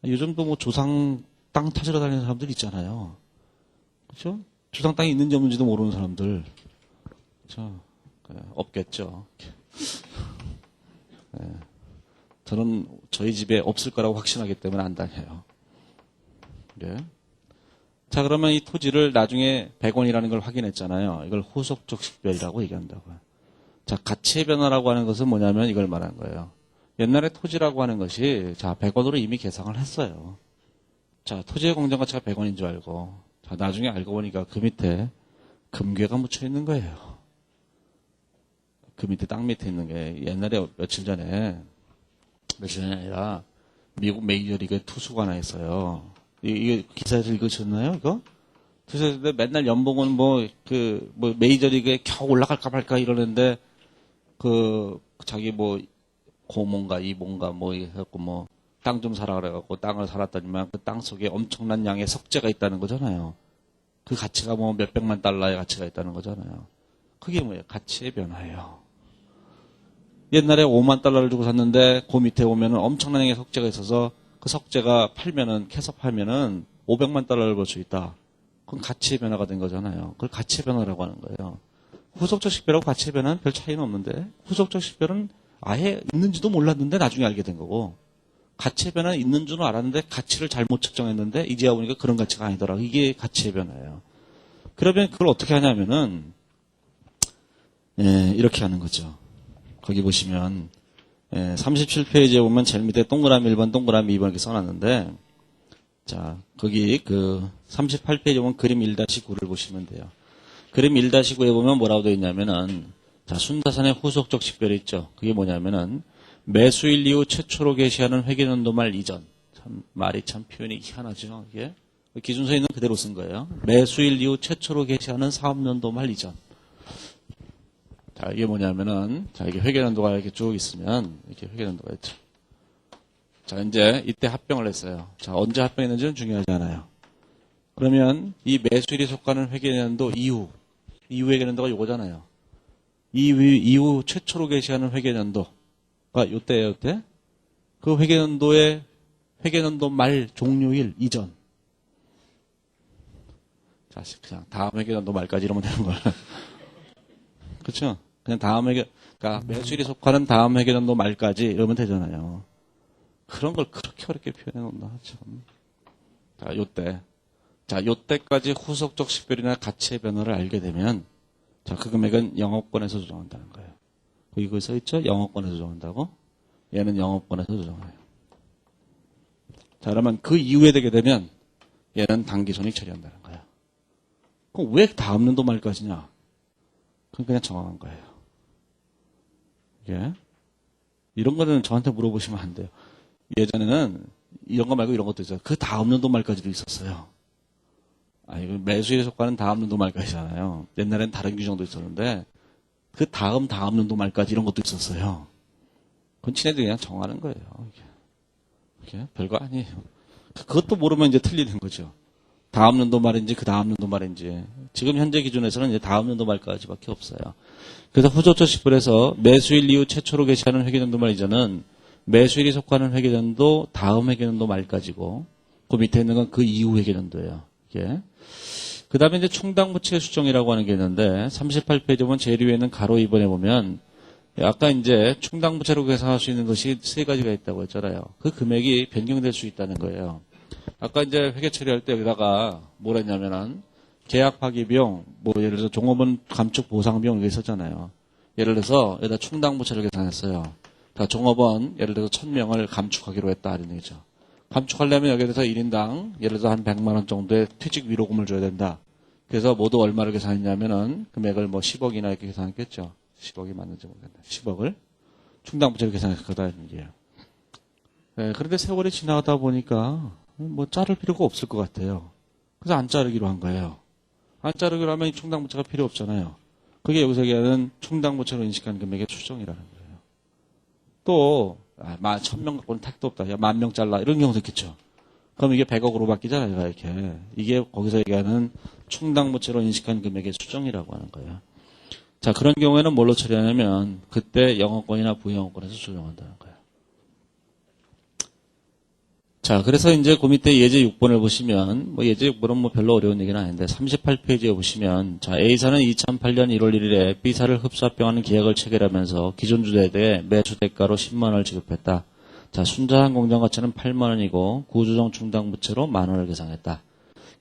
요즘도 뭐 조상 땅 찾으러 다니는 사람들 있잖아요. 그렇죠? 조상 땅이 있는지 없는지도 모르는 사람들. 그렇죠? 없겠죠. 네. 저는 저희 집에 없을 거라고 확신하기 때문에 안 다녀요. 네. 자, 그러면 이 토지를 나중에 100원이라는 걸 확인했잖아요. 이걸 후속적 식별이라고 얘기한다고요. 자, 가치의 변화라고 하는 것은 뭐냐면 이걸 말한 거예요. 옛날에 토지라고 하는 것이 자, 100원으로 이미 계상을 했어요. 자, 토지의 공정가치가 100원인 줄 알고 자, 나중에 알고 보니까 그 밑에 금괴가 묻혀 있는 거예요. 그 밑에 땅 밑에 있는 게 옛날에 며칠 전에 아니라 미국 메이저리그에 투수가 하나 있어요. 이게 기사에서 읽으셨나요, 이거? 그래서 맨날 연봉은 메이저리그에 겨우 올라갈까 말까 이러는데, 자기 고모인가, 이모인가, 해갖고 땅 좀 사라 그래갖고 땅을 살았더니만 그 땅 속에 엄청난 양의 석재가 있다는 거잖아요. 그 가치가 몇백만 달러의 가치가 있다는 거잖아요. 그게 뭐예요? 가치의 변화예요. 옛날에 5만 달러를 주고 샀는데, 그 밑에 오면은 엄청난 양의 석재가 있어서 그 석재가 캐서 팔면은 500만 달러를 벌 수 있다. 그건 가치의 변화가 된 거잖아요. 그걸 가치의 변화라고 하는 거예요. 후속적 식별하고 가치의 변화는 별 차이는 없는데, 후속적 식별은 아예 있는지도 몰랐는데 나중에 알게 된 거고, 가치의 변화는 있는 줄은 알았는데 가치를 잘못 측정했는데 이제야 보니까 그런 가치가 아니더라. 이게 가치의 변화예요. 그러면 그걸 어떻게 하냐면은 이렇게 하는 거죠. 거기 보시면 37페이지에 보면 제일 밑에 동그라미 1번, 동그라미 2번 이렇게 써놨는데 자 거기 그 38페이지에 보면 그림 1-9를 보시면 돼요. 그림 1-9에 보면 뭐라고 되어 있냐면은 자 순자산의 후속적 식별이 있죠. 그게 뭐냐면은 매수일 이후 최초로 게시하는 회계연도 말 이전. 참 말이 참 표현이 희한하죠. 이게 기준서에 있는 그대로 쓴 거예요. 매수일 이후 최초로 게시하는 사업연도 말 이전. 자 이게 뭐냐면은 자 이게 회계연도가 이렇게 쭉 있으면 이렇게 회계연도가 있죠. 자 이제 이때 합병을 했어요. 자 언제 합병했는지는 중요하지 않아요. 그러면 이 매수일이 속하는 회계연도 이후 회계연도가 요거잖아요. 이후 최초로 게시하는 회계연도가 요때예요, 요때. 그 회계연도의 회계연도 말 종료일 이전. 자, 그냥 다음 회계연도 말까지 이러면 되는 거야. 그렇죠? 그냥 다음 그러니까 매수일이 속하는 다음 회계연도 말까지 이러면 되잖아요. 그런 걸 그렇게 어렵게 표현해 놓나 참. 자, 요때. 자, 요때까지 후속적 식별이나 가치의 변화를 알게 되면 자, 그 금액은 영업권에서 조정한다는 거예요. 거기 써 있죠? 영업권에서 조정한다고? 얘는 영업권에서 조정해요. 자, 그러면 그 이후에 되게 되면 얘는 단기손익 처리한다는 거예요. 그럼 왜 다음 년도 말까지냐? 그건 그냥 정확한 거예요. 예? 이런 거는 저한테 물어보시면 안 돼요. 예전에는 이런 거 말고 이런 것도 있어요. 그 다음 년도 말까지도 있었어요. 아니, 매수일에 속하는 다음 년도 말까지잖아요. 옛날엔 다른 규정도 있었는데, 그 다음 년도 말까지 이런 것도 있었어요. 그건 친애들이 그냥 정하는 거예요. 이게 별거 아니에요. 그것도 모르면 이제 틀리는 거죠. 다음 년도 말인지 그 다음 년도 말인지. 지금 현재 기준에서는 이제 다음 년도 말까지밖에 없어요. 그래서 후조처 식별에서 매수일 이후 최초로 게시하는 회계연도 말 이전은 매수일이 속하는 회계연도 다음 회계연도 말까지고, 그 밑에 있는 건 그 이후 회계연도예요. 이게. 그 다음에 이제 충당부채 수정이라고 하는 게 있는데 38페이지 보면 제일 위에 있는 가로 2번에 보면 아까 이제 충당부채로 계산할 수 있는 것이 세 가지가 있다고 했잖아요. 그 금액이 변경될 수 있다는 거예요. 아까 이제 회계 처리할 때 여기다가 뭐라 했냐면은 계약 파기비용, 뭐 예를 들어서 종업원 감축 보상 비용 이게 있었잖아요. 예를 들어서 여기다 충당부채를 계산했어요. 그러니까 종업원 예를 들어서 1000명을 감축하기로 했다 이런 얘기죠. 감축하려면 여기에 대해서 1인당 예를 들어서 한 100만 원 정도의 퇴직 위로금을 줘야 된다. 그래서 모두 얼마를 계산했냐면은 금액을 뭐 10억이나 이렇게 계산했겠죠. 10억이 맞는지 모르겠네. 10억을 충당부채로 계산했을 거다 이런 얘기예요. 네, 그런데 세월이 지나가다 보니까 뭐 자를 필요가 없을 것 같아요. 그래서 안 자르기로 한 거예요. 안 자르기로 하면 충당부채가 필요 없잖아요. 그게 여기서 얘기하는 충당부채로 인식한 금액의 추정이라는 거예요. 또 1000명 갖고는 택도 없다. 야, 10,000명 잘라. 이런 경우도 있겠죠. 그럼 이게 100억으로 바뀌잖아요. 이렇게. 이게 거기서 얘기하는 충당부채로 인식한 금액의 추정이라고 하는 거예요. 자, 그런 경우에는 뭘로 처리하냐면 그때 영업권이나 부영업권에서 조정한다는 거예요. 자, 그래서 이제 그 밑에 예제 6번을 보시면 뭐 예제 6번은 뭐 별로 어려운 얘기는 아닌데 38페이지에 보시면 자, A사는 2008년 1월 1일에 B사를 흡수합병하는 계약을 체결하면서 기존 주대에 매수 대가로 10만 원을 지급했다. 자, 순자산 공정 가치는 8만 원이고 구조정 충당부채로 만 원을 계상했다.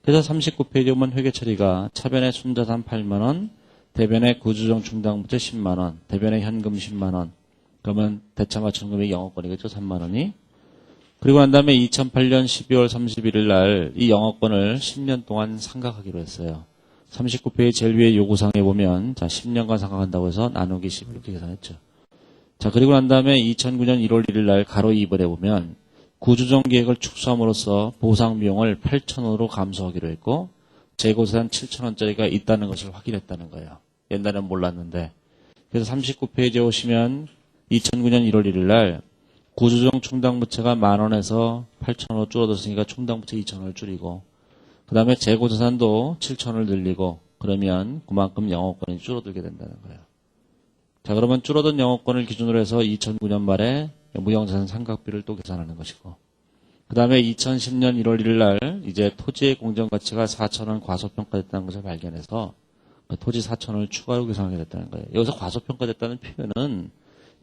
그래서 39페이지에 보면 회계 처리가 차변의 순자산 8만 원, 대변의 구조정 충당부채 10만 원, 대변의 현금 10만 원. 그러면 대차 맞추는 금액이 영업권이겠죠. 3만 원이. 그리고 난 다음에 2008년 12월 31일 날 이 영업권을 10년 동안 상각하기로 했어요. 39페이지 제일 위에 요구사항에 보면 자 10년간 상각한다고 해서 나누기 10 이렇게 계산했죠. 자 그리고 난 다음에 2009년 1월 1일 날 가로 2번에 보면 구조정 계획을 축소함으로써 보상 비용을 8,000원으로 감소하기로 했고 재고산 7,000원짜리가 있다는 것을 확인했다는 거예요. 옛날에는 몰랐는데. 그래서 39페이지에 오시면 2009년 1월 1일 날 구조정 충당부채가 10,000원에서 8,000원으로 줄어들었으니까 충당부채 2,000원을 줄이고 그 다음에 재고자산도 7,000원을 늘리고 그러면 그만큼 영업권이 줄어들게 된다는 거예요. 자 그러면 줄어든 영업권을 기준으로 해서 2009년 말에 무형자산 상각비를 또 계산하는 것이고 그 다음에 2010년 1월 1일 날 이제 토지의 공정가치가 4,000원 과소평가됐다는 것을 발견해서 그 토지 4,000원을 추가로 계산하게 됐다는 거예요. 여기서 과소평가됐다는 표현은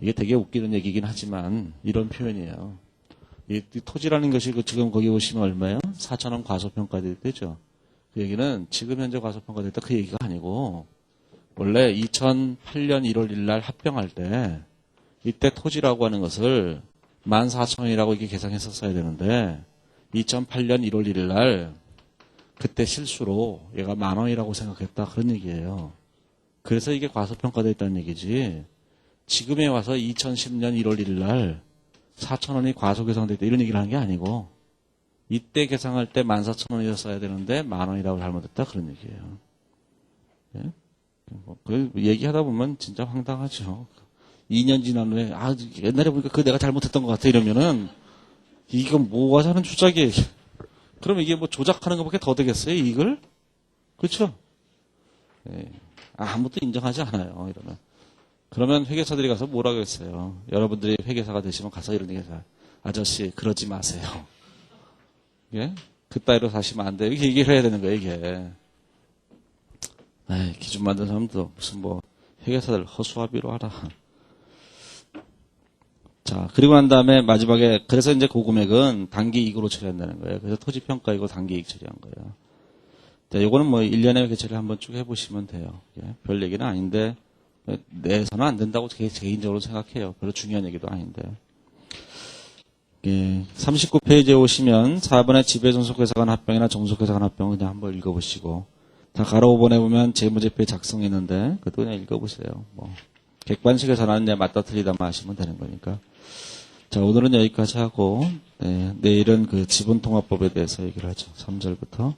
이게 되게 웃기는 얘기긴 하지만 이런 표현이에요. 이 토지라는 것이 지금 거기 보시면 얼마예요? 4,000원 과소평가될 때죠. 그 얘기는 지금 현재 과소평가될 때 그 얘기가 아니고 원래 2008년 1월 1일 날 합병할 때 이때 토지라고 하는 것을 14,000원이라고 이렇게 계산했었어야 되는데 2008년 1월 1일 날 그때 실수로 얘가 10,000원이라고 생각했다 그런 얘기예요. 그래서 이게 과소평가되어 있다는 얘기지 지금에 와서 2010년 1월 1일 날 4,000원이 과소계산되어 있다 이런 얘기를 하는 게 아니고 이때 계산할 때 14,000원이었어야 되는데 10,000원이라고 잘못했다 그런 얘기예요. 예? 그 얘기하다 보면 진짜 황당하죠. 2년 지난 후에 옛날에 보니까 그거 내가 잘못했던 것 같아 이러면은 이건 뭐 하자는 주작이에요. 그럼 이게 뭐 조작하는 것밖에 더 되겠어요 이걸? 그렇죠? 예. 아무도 인정하지 않아요 이러면. 그러면 회계사들이 가서 뭐라고 했어요? 여러분들이 회계사가 되시면 가서 이런 얘기해서 아저씨 그러지 마세요. 예? 그따위로 사시면 안 돼요. 이렇게 얘기를 해야 되는 거예요 이게. 에이, 기준 만든 사람도 무슨 뭐 회계사들 허수아비로 하라. 자, 그리고 난 다음에 마지막에 그래서 이제 그 금액은 단기 이익으로 처리한다는 거예요. 그래서 토지평가이고 단기 이익 처리한 거예요. 자, 요거는 뭐 1년에 회계 처리 한번 쭉 해보시면 돼요. 예? 별 얘기는 아닌데 내서는 안 된다고 개인적으로 생각해요. 별로 중요한 얘기도 아닌데. 예, 39페이지에 오시면 4번에 지배존속회사 간 합병이나 종속회사 간 합병 그냥 한번 읽어보시고 다 가로 5번에 보면 재무제표 작성했는데 그것도 그냥 읽어보세요. 뭐 객관식에서는 이제 맞다 틀리다만 하시면 되는 거니까. 자, 오늘은 여기까지 하고 내일은 그 지분통합법에 대해서 얘기를 하죠. 3절부터.